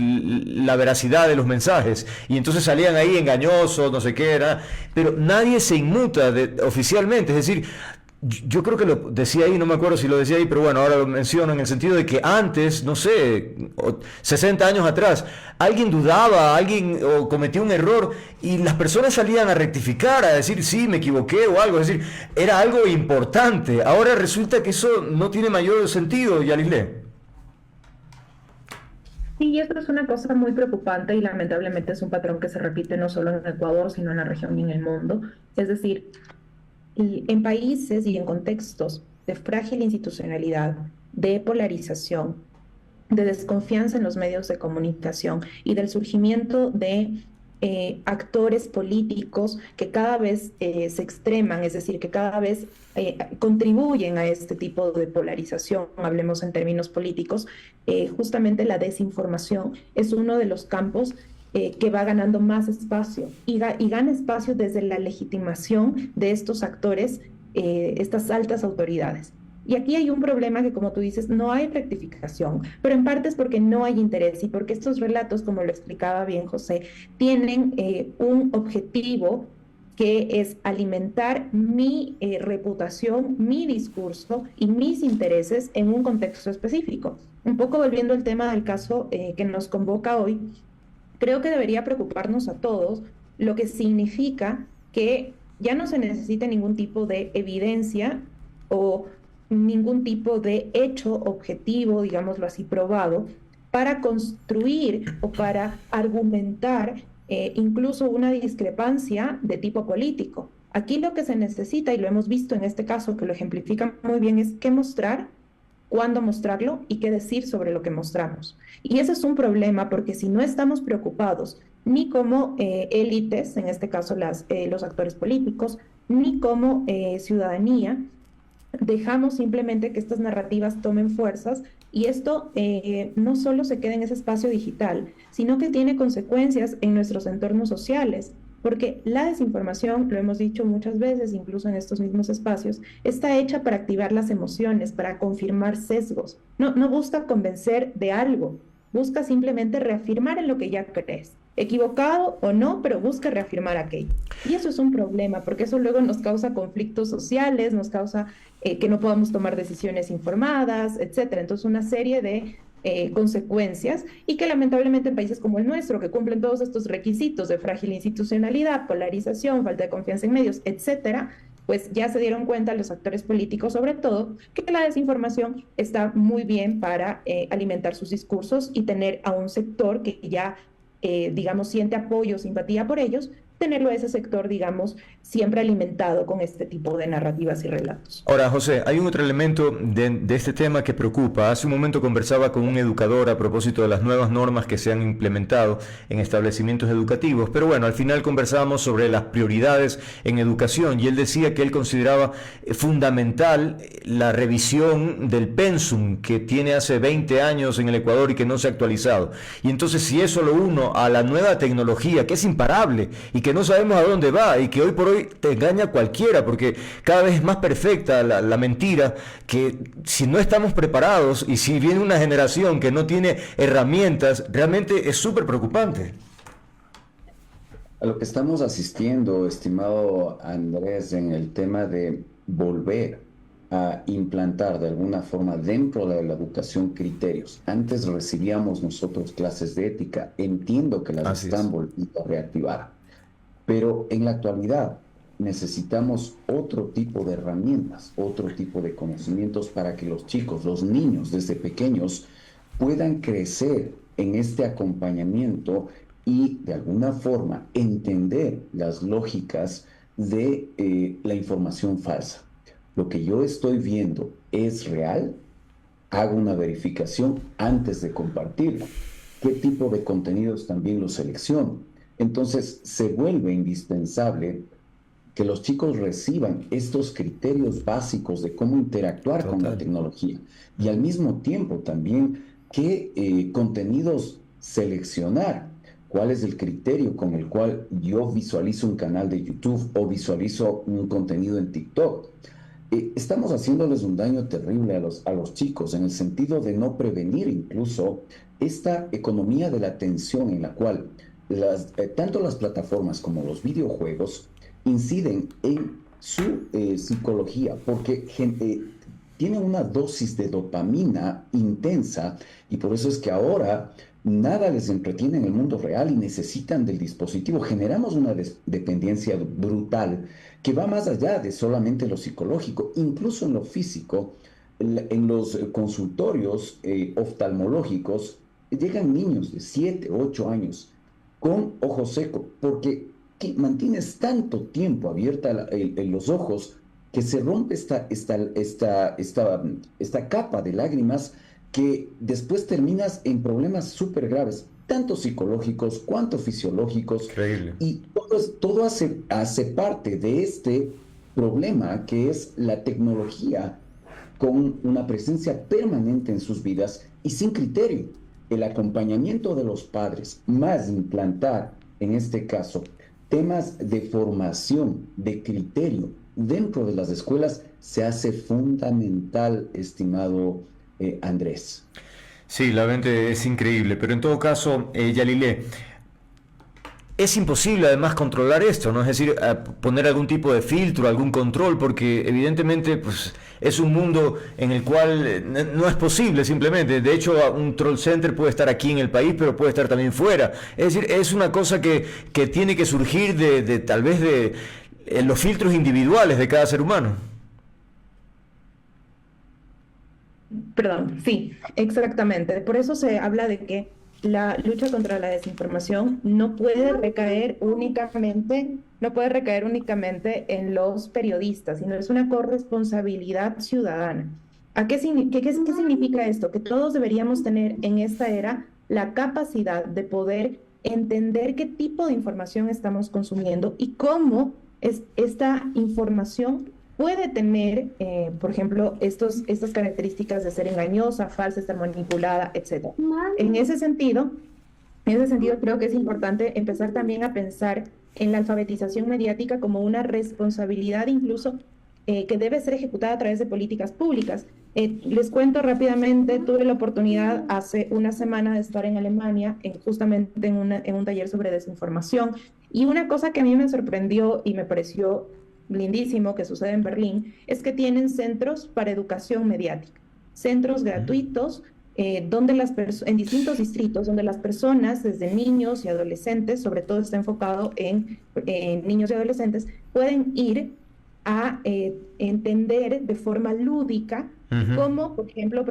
la veracidad de los mensajes, y entonces salían ahí engañosos, no sé qué era, pero nadie se inmuta oficialmente. Es decir, yo creo que lo decía ahí, no me acuerdo si lo decía ahí, pero bueno, ahora lo menciono en el sentido de que antes, no sé, 60 años atrás, alguien dudaba, o cometió un error y las personas salían a rectificar, a decir, sí, me equivoqué o algo, es decir, era algo importante. Ahora resulta que eso no tiene mayor sentido, Yalisle.
Sí, y esto es una cosa muy preocupante y lamentablemente es un patrón que se repite no solo en Ecuador, sino en la región y en el mundo. Es decir, y en países y en contextos de frágil institucionalidad, de polarización, de desconfianza en los medios de comunicación y del surgimiento de actores políticos que cada vez se extreman, es decir, que cada vez contribuyen a este tipo de polarización, hablemos en términos políticos, justamente la desinformación es uno de los campos que va ganando más espacio y gana espacio desde la legitimación de estos actores, estas altas autoridades. Y aquí hay un problema que, como tú dices, no hay rectificación, pero en parte es porque no hay interés y porque estos relatos, como lo explicaba bien José, tienen un objetivo que es alimentar mi reputación, mi discurso y mis intereses en un contexto específico. Un poco volviendo al tema del caso que nos convoca hoy, creo que debería preocuparnos a todos, lo que significa que ya no se necesita ningún tipo de evidencia o ningún tipo de hecho objetivo, digámoslo así, probado, para construir o para argumentar incluso una discrepancia de tipo político. Aquí lo que se necesita, y lo hemos visto en este caso que lo ejemplifica muy bien, es qué mostrar, cuándo mostrarlo y qué decir sobre lo que mostramos. Y ese es un problema porque si no estamos preocupados ni como élites, en este caso los actores políticos, ni como ciudadanía, dejamos simplemente que estas narrativas tomen fuerzas y esto no solo se queda en ese espacio digital, sino que tiene consecuencias en nuestros entornos sociales. Porque la desinformación, lo hemos dicho muchas veces, incluso en estos mismos espacios, está hecha para activar las emociones, para confirmar sesgos. No busca convencer de algo, busca simplemente reafirmar en lo que ya crees. Equivocado o no, pero busca reafirmar aquello. Y eso es un problema, porque eso luego nos causa conflictos sociales, nos causa que no podamos tomar decisiones informadas, etcétera. Entonces, una serie de consecuencias, y que lamentablemente en países como el nuestro, que cumplen todos estos requisitos de frágil institucionalidad, polarización, falta de confianza en medios, etcétera, pues ya se dieron cuenta los actores políticos, sobre todo, que la desinformación está muy bien para alimentar sus discursos y tener a un sector que ya, digamos, siente apoyo, simpatía por ellos, tenerlo a ese sector, digamos, siempre alimentado con este tipo de narrativas y relatos.
Ahora, José, hay un otro elemento de este tema que preocupa. Hace un momento conversaba con un educador a propósito de las nuevas normas que se han implementado en establecimientos educativos, pero bueno, al final conversábamos sobre las prioridades en educación y él decía que él consideraba fundamental la revisión del pensum que tiene hace 20 años en el Ecuador y que no se ha actualizado. Y entonces, si eso lo uno a la nueva tecnología, que es imparable y que no sabemos a dónde va y que hoy por hoy te engaña cualquiera, porque cada vez es más perfecta la mentira, que si no estamos preparados y si viene una generación que no tiene herramientas, realmente es súper preocupante.
A lo que estamos asistiendo, estimado Andrés, en el tema de volver a implantar de alguna forma dentro de la educación criterios. Antes recibíamos nosotros clases de ética, entiendo que las están volviendo a reactivar. Pero en la actualidad necesitamos otro tipo de herramientas, otro tipo de conocimientos para que los chicos, los niños desde pequeños puedan crecer en este acompañamiento y de alguna forma entender las lógicas de la información falsa. Lo que yo estoy viendo es real, hago una verificación antes de compartirlo. ¿Qué tipo de contenidos también lo selecciono? Entonces se vuelve indispensable que los chicos reciban estos criterios básicos de cómo interactuar con la tecnología y al mismo tiempo también qué contenidos seleccionar, cuál es el criterio con el cual yo visualizo un canal de YouTube o visualizo un contenido en TikTok. Estamos haciéndoles un daño terrible a los chicos en el sentido de no prevenir incluso esta economía de la atención en la cual tanto las plataformas como los videojuegos inciden en su psicología, porque tienen una dosis de dopamina intensa y por eso es que ahora nada les entretiene en el mundo real y necesitan del dispositivo. Generamos una dependencia brutal que va más allá de solamente lo psicológico, incluso en lo físico. En los consultorios oftalmológicos llegan niños de 7, 8 años con ojo seco, porque mantienes tanto tiempo abierta los ojos que se rompe esta capa de lágrimas que después terminas en problemas súper graves, tanto psicológicos cuanto fisiológicos.
Increíble.
Y todo hace parte de este problema que es la tecnología con una presencia permanente en sus vidas y sin criterio. El acompañamiento de los padres, más implantar, en este caso, temas de formación, de criterio dentro de las escuelas, se hace fundamental, estimado Andrés.
Sí, la mente es increíble, pero en todo caso, Yalilé, es imposible además controlar esto, ¿no? Es decir, poner algún tipo de filtro, algún control, porque evidentemente pues, es un mundo en el cual no es posible simplemente. De hecho, un troll center puede estar aquí en el país, pero puede estar también fuera. Es decir, es una cosa que tiene que surgir de tal vez de los filtros individuales de cada ser humano.
Perdón, sí, exactamente. Por eso se habla de que la lucha contra la desinformación no puede recaer únicamente en los periodistas, sino es una corresponsabilidad ciudadana. ¿Qué significa esto? Que todos deberíamos tener en esta era la capacidad de poder entender qué tipo de información estamos consumiendo y cómo esta información puede tener, por ejemplo, estas características de ser engañosa, falsa, estar manipulada, etc. En ese sentido, creo que es importante empezar también a pensar en la alfabetización mediática como una responsabilidad incluso que debe ser ejecutada a través de políticas públicas. Les cuento rápidamente, tuve la oportunidad hace una semana de estar en Alemania, justamente en un taller sobre desinformación, y una cosa que a mí me sorprendió y me pareció lindísimo que sucede en Berlín, es que tienen centros para educación mediática, centros gratuitos, en distintos distritos, donde las personas, desde niños y adolescentes, sobre todo está enfocado en niños y adolescentes, pueden ir a entender de forma lúdica cómo, por ejemplo,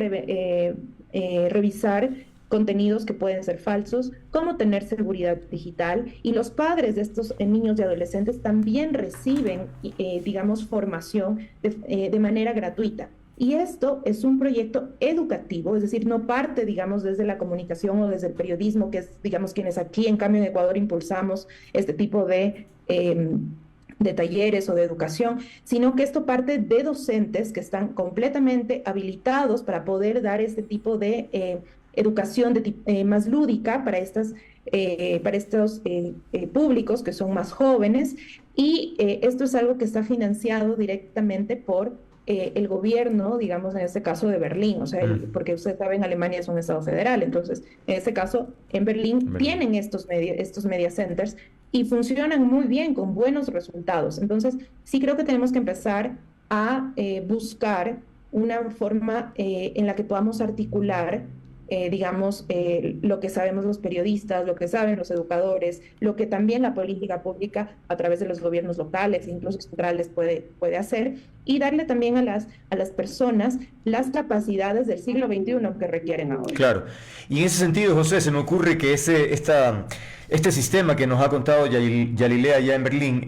revisar contenidos que pueden ser falsos, cómo tener seguridad digital, y los padres de estos niños y adolescentes también reciben, digamos, formación de manera gratuita. Y esto es un proyecto educativo, es decir, no parte, digamos, desde la comunicación o desde el periodismo, que es, digamos, quienes aquí, en cambio, en Ecuador impulsamos este tipo de talleres o de educación, sino que esto parte de docentes que están completamente habilitados para poder dar este tipo de educación más lúdica para estos públicos que son más jóvenes, y esto es algo que está financiado directamente por el gobierno, digamos, en este caso de Berlín, o sea, porque usted sabe, en Alemania es un estado federal, entonces, en este caso, en Berlín tienen estos media centers y funcionan muy bien, con buenos resultados. Entonces, sí creo que tenemos que empezar a buscar una forma en la que podamos articular, digamos, lo que sabemos los periodistas, lo que saben los educadores, lo que también la política pública a través de los gobiernos locales, incluso centrales, puede hacer, y darle también a las personas las capacidades del siglo XXI que requieren ahora.
Claro. Y en ese sentido, José, se me ocurre que este sistema que nos ha contado Yalilea ya en Berlín,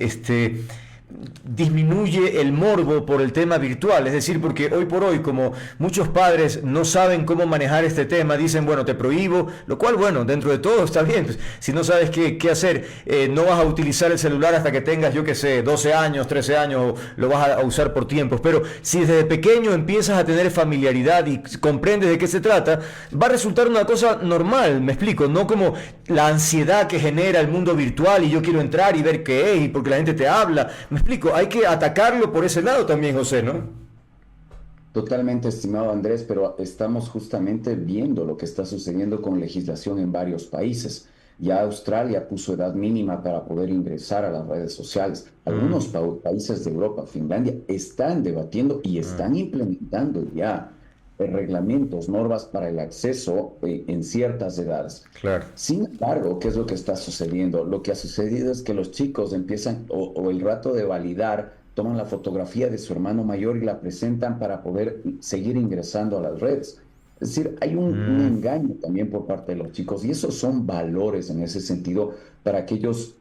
disminuye el morbo por el tema virtual, es decir, porque hoy por hoy, como muchos padres no saben cómo manejar este tema, dicen, bueno, te prohíbo, lo cual, bueno, dentro de todo está bien, pues, si no sabes qué hacer, no vas a utilizar el celular hasta que tengas, yo qué sé, 12 años, 13 años, lo vas a usar por tiempos, pero si desde pequeño empiezas a tener familiaridad y comprendes de qué se trata, va a resultar una cosa normal, me explico, no como la ansiedad que genera el mundo virtual y yo quiero entrar y ver qué es y porque la gente te habla. Me explico, hay que atacarlo por ese lado también, José, ¿no?
Totalmente, estimado Andrés, pero estamos justamente viendo lo que está sucediendo con legislación en varios países. Ya Australia puso edad mínima para poder ingresar a las redes sociales. Algunos países de Europa, Finlandia, están debatiendo y están implementando ya reglamentos, normas para el acceso en ciertas edades.
Claro.
Sin embargo, ¿qué es lo que está sucediendo? Lo que ha sucedido es que los chicos empiezan, o el rato de validar, toman la fotografía de su hermano mayor y la presentan para poder seguir ingresando a las redes. Es decir, hay un engaño también por parte de los chicos, y esos son valores en ese sentido para que ellos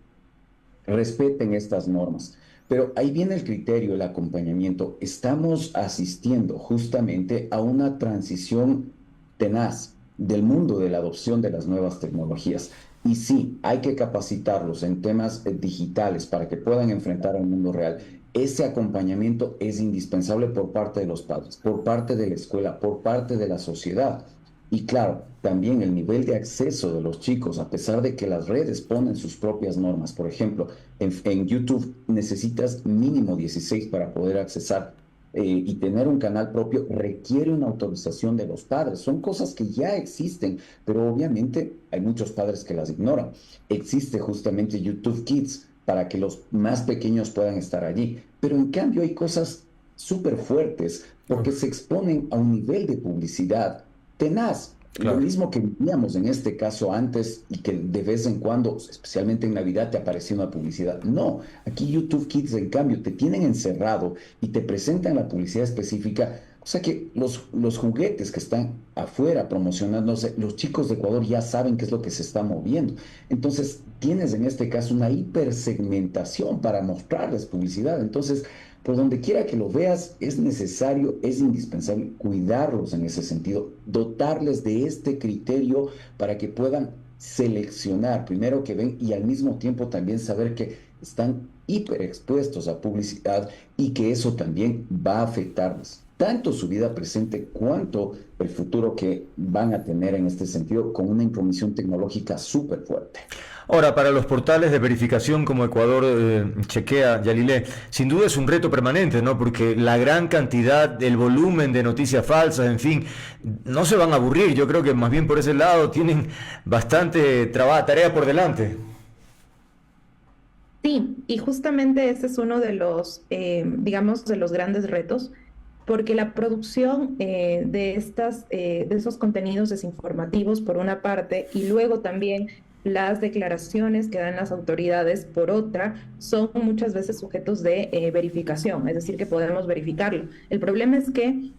respeten estas normas. Pero ahí viene el criterio, el acompañamiento. Estamos asistiendo justamente a una transición tenaz del mundo de la adopción de las nuevas tecnologías. Y sí, hay que capacitarlos en temas digitales para que puedan enfrentar al mundo real. Ese acompañamiento es indispensable por parte de los padres, por parte de la escuela, por parte de la sociedad. Y claro, también el nivel de acceso de los chicos, a pesar de que las redes ponen sus propias normas. Por ejemplo, en YouTube necesitas mínimo 16 para poder accesar, y tener un canal propio requiere una autorización de los padres. Son cosas que ya existen, pero obviamente hay muchos padres que las ignoran. Existe justamente YouTube Kids para que los más pequeños puedan estar allí. Pero en cambio hay cosas súper fuertes porque se exponen a un nivel de publicidad tenaz. Claro. Lo mismo que vivíamos en este caso antes, y que de vez en cuando, especialmente en Navidad, te aparecía una publicidad. No, aquí YouTube Kids, en cambio, te tienen encerrado y te presentan la publicidad específica. O sea que los juguetes que están afuera promocionándose, los chicos de Ecuador ya saben qué es lo que se está moviendo. Entonces, tienes en este caso una hipersegmentación para mostrarles publicidad. Entonces, por donde quiera que lo veas, es necesario, es indispensable cuidarlos en ese sentido, dotarles de este criterio para que puedan seleccionar primero que ven, y al mismo tiempo también saber que están hiperexpuestos a publicidad y que eso también va a afectarles. tanto su vida presente cuanto el futuro que van a tener en este sentido con una intromisión tecnológica súper fuerte.
Ahora, para los portales de verificación como Ecuador Chequea, Yalilé, sin duda es un reto permanente, ¿no? Porque la gran cantidad, el volumen de noticias falsas, en fin, no se van a aburrir. Yo creo que más bien por ese lado tienen bastante tarea por delante.
Sí, y justamente ese es uno de los, digamos, de los grandes retos, porque la producción de esos contenidos desinformativos, por una parte, y luego también las declaraciones que dan las autoridades, por otra, son muchas veces sujetos de verificación, es decir, que podemos verificarlo. El problema es que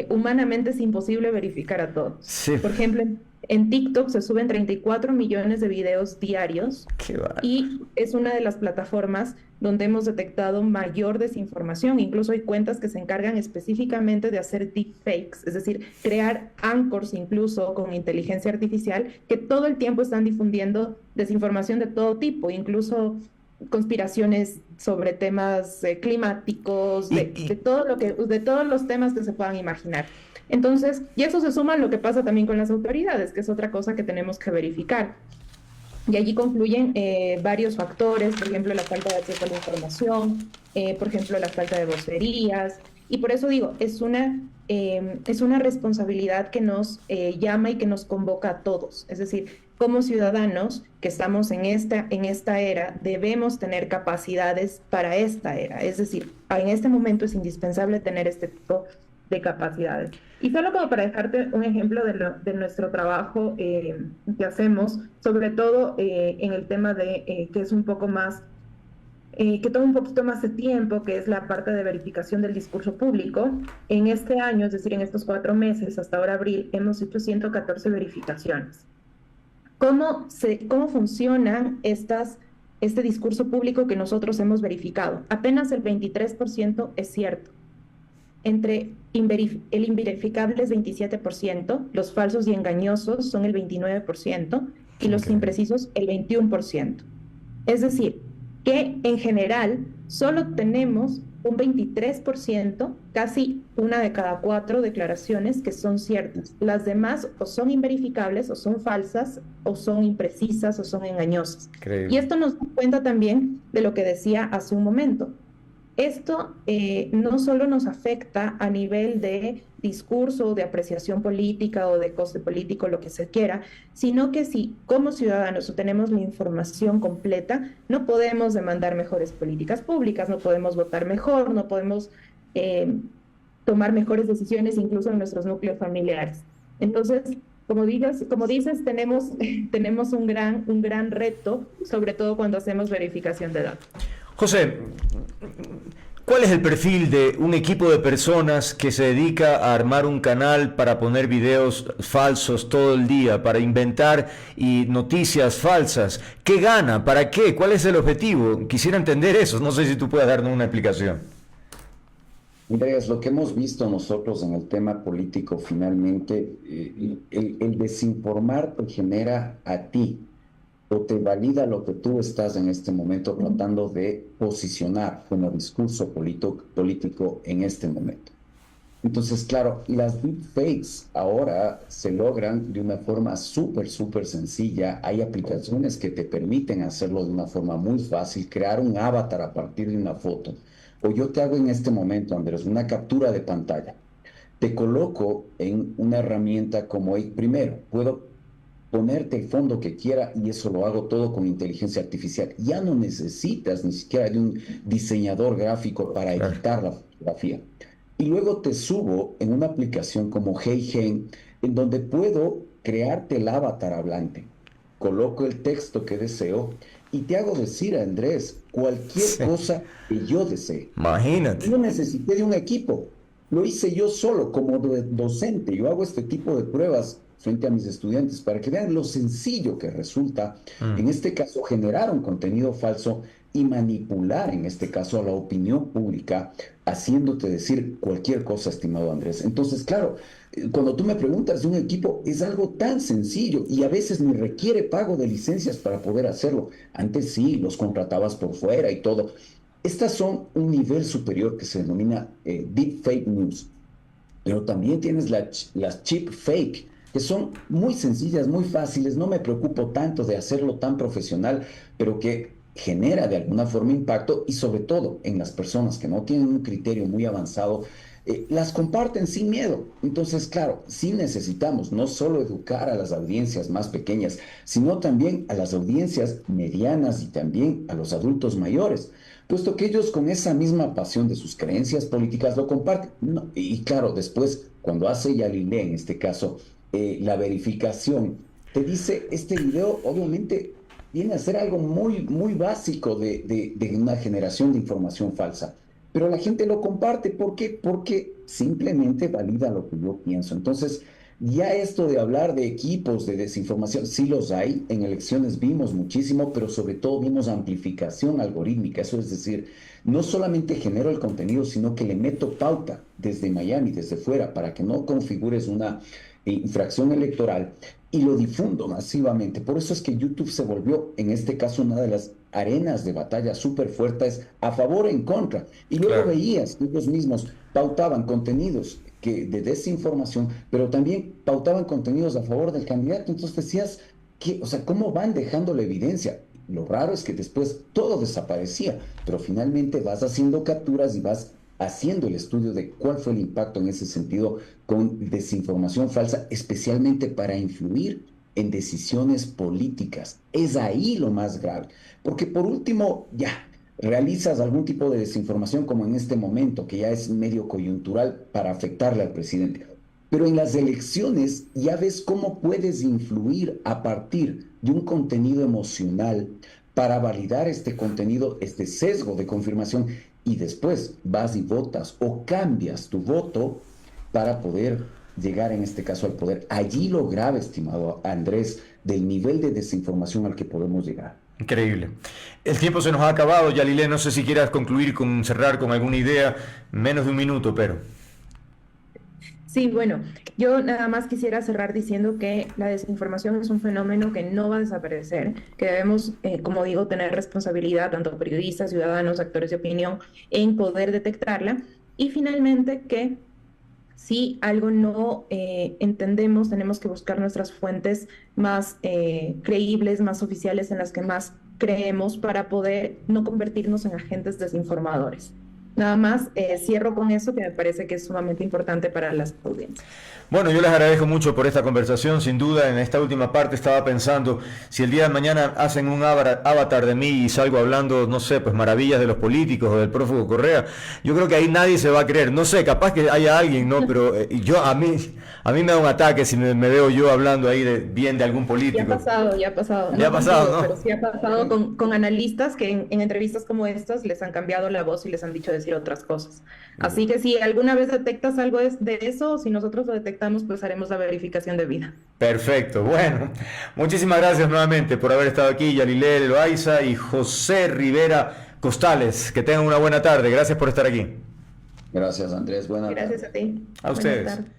humanamente es imposible verificar a todos.
Sí.
Por ejemplo, en TikTok se suben 34 millones de videos diarios y es una de las plataformas donde hemos detectado mayor desinformación. Incluso hay cuentas que se encargan específicamente de hacer deepfakes, es decir, crear anchors incluso con inteligencia artificial que todo el tiempo están difundiendo desinformación de todo tipo, incluso conspiraciones sobre temas climáticos, de todos los temas que se puedan imaginar. Entonces, y eso se suma a lo que pasa también con las autoridades, que es otra cosa que tenemos que verificar. Y allí confluyen varios factores, por ejemplo, la falta de acceso a la información, por ejemplo, la falta de vocerías. Y por eso digo, es una responsabilidad que nos llama y que nos convoca a todos. Es decir, como ciudadanos que estamos en esta era, debemos tener capacidades para esta era. Es decir, en este momento es indispensable tener este tipo de capacidades. Y solo como para dejarte un ejemplo de nuestro trabajo que hacemos, sobre todo en el tema de que es un poco más, que toma un poquito más de tiempo, que es la parte de verificación del discurso público. En este año, es decir, en estos 4 meses, hasta ahora abril, hemos hecho 114 verificaciones. ¿Cómo funcionan este discurso público que nosotros hemos verificado? Apenas el 23% es cierto. El inverificable es 27%, los falsos y engañosos son el 29% y los imprecisos el 21%. Es decir, que en general solo tenemos un 23%, casi 1 de cada 4 declaraciones que son ciertas. Las demás o son inverificables, o son falsas, o son imprecisas, o son engañosas.
Increíble.
Y esto nos da cuenta también de lo que decía hace un momento. Esto no solo nos afecta a nivel de discurso, de apreciación política o de coste político, lo que se quiera, sino que si como ciudadanos tenemos la información completa, no podemos demandar mejores políticas públicas, no podemos votar mejor, no podemos tomar mejores decisiones incluso en nuestros núcleos familiares. Entonces, como dices, tenemos un gran reto, sobre todo cuando hacemos verificación de datos.
José, ¿cuál es el perfil de un equipo de personas que se dedica a armar un canal para poner videos falsos todo el día, para inventar noticias falsas? ¿Qué gana? ¿Para qué? ¿Cuál es el objetivo? Quisiera entender eso. No sé si tú puedes darnos una explicación.
Andrés, lo que hemos visto nosotros en el tema político, finalmente, el desinformar te genera a ti o te valida lo que tú estás en este momento tratando de posicionar como discurso político en este momento. Entonces, claro, las deepfakes ahora se logran de una forma súper sencilla. Hay aplicaciones que te permiten hacerlo de una forma muy fácil, crear un avatar a partir de una foto. O yo te hago en este momento, Andrés, una captura de pantalla. Te coloco en una herramienta como, primero, puedo ponerte el fondo que quiera y eso lo hago todo con inteligencia artificial. Ya no necesitas ni siquiera de un diseñador gráfico para editar la fotografía. Y luego te subo en una aplicación como HeyGen, en donde puedo crearte el avatar hablante. Coloco el texto que deseo y te hago decir a Andrés cualquier cosa que yo desee.
Imagínate.
No necesité de un equipo. Lo hice yo solo como docente. Yo hago este tipo de pruebas frente a mis estudiantes para que vean lo sencillo que resulta, en este caso, generar un contenido falso y manipular, en este caso, a la opinión pública, haciéndote decir cualquier cosa, estimado Andrés. Entonces, claro, cuando tú me preguntas de un equipo, es algo tan sencillo y a veces ni requiere pago de licencias para poder hacerlo. Antes sí, los contratabas por fuera y todo. Estas son un nivel superior que se denomina deep fake news, pero también tienes las cheap fake, que son muy sencillas, muy fáciles, no me preocupo tanto de hacerlo tan profesional, pero que genera de alguna forma impacto y sobre todo en las personas que no tienen un criterio muy avanzado, las comparten sin miedo. Entonces, claro, sí necesitamos no solo educar a las audiencias más pequeñas, sino también a las audiencias medianas y también a los adultos mayores, puesto que ellos con esa misma pasión de sus creencias políticas lo comparten. Y claro, después, cuando hace Yalile, en este caso, la verificación, te dice, este video obviamente viene a ser algo muy, muy básico de una generación de información falsa. Pero la gente lo comparte. ¿Por qué? Porque simplemente valida lo que yo pienso. Entonces, ya esto de hablar de equipos de desinformación, sí los hay. En elecciones vimos muchísimo, pero sobre todo vimos amplificación algorítmica. Eso es decir, no solamente genero el contenido, sino que le meto pauta desde Miami, desde fuera, para que no configures una infracción electoral y lo difundo masivamente. Por eso es que YouTube se volvió, en este caso, una de las arenas de batalla súper fuertes a favor e en contra. Y luego veías que ellos mismos pautaban contenidos de desinformación, pero también pautaban contenidos a favor del candidato. Entonces decías, o sea, ¿cómo van dejando la evidencia? Lo raro es que después todo desaparecía, pero finalmente vas haciendo capturas y vas haciendo el estudio de cuál fue el impacto en ese sentido con desinformación falsa, especialmente para influir en decisiones políticas. Es ahí lo más grave, porque por último, ya, realizas algún tipo de desinformación como en este momento, que ya es medio coyuntural para afectarle al presidente. Pero en las elecciones ya ves cómo puedes influir a partir de un contenido emocional para validar este contenido, este sesgo de confirmación, y después vas y votas o cambias tu voto para poder llegar en este caso al poder. Allí lo grave, estimado Andrés, del nivel de desinformación al que podemos llegar.
Increíble. El tiempo se nos ha acabado, Yalile, no sé si quieras concluir, cerrar con alguna idea, menos de un minuto, pero...
Sí, bueno, yo nada más quisiera cerrar diciendo que la desinformación es un fenómeno que no va a desaparecer, que debemos, como digo, tener responsabilidad, tanto periodistas, ciudadanos, actores de opinión, en poder detectarla. Y finalmente que si algo no entendemos, tenemos que buscar nuestras fuentes más creíbles, más oficiales, en las que más creemos para poder no convertirnos en agentes desinformadores. Nada más cierro con eso, que me parece que es sumamente importante para las audiencias.
Bueno, yo les agradezco mucho por esta conversación. Sin duda, en esta última parte estaba pensando, si el día de mañana hacen un avatar de mí y salgo hablando, no sé, pues maravillas de los políticos o del prófugo Correa, yo creo que ahí nadie se va a creer. No sé, capaz que haya alguien, ¿no? Pero a mí me da un ataque si me veo yo hablando ahí bien de algún político.
Ya ha pasado.
Ya
No
ha pasado,
contigo,
¿no?
pero sí ha pasado con analistas que en entrevistas como estas les han cambiado la voz y les han dicho decir otras cosas. Así que si alguna vez detectas algo de eso, si nosotros lo detectamos, pues haremos la verificación debida.
Perfecto. Bueno, muchísimas gracias nuevamente por haber estado aquí, Yalile Loaiza y José Rivera Costales. Que tengan una buena tarde. Gracias por estar aquí.
Gracias, Andrés. Buenas tardes.
Gracias a ti.
A ustedes.
Buenas tardes.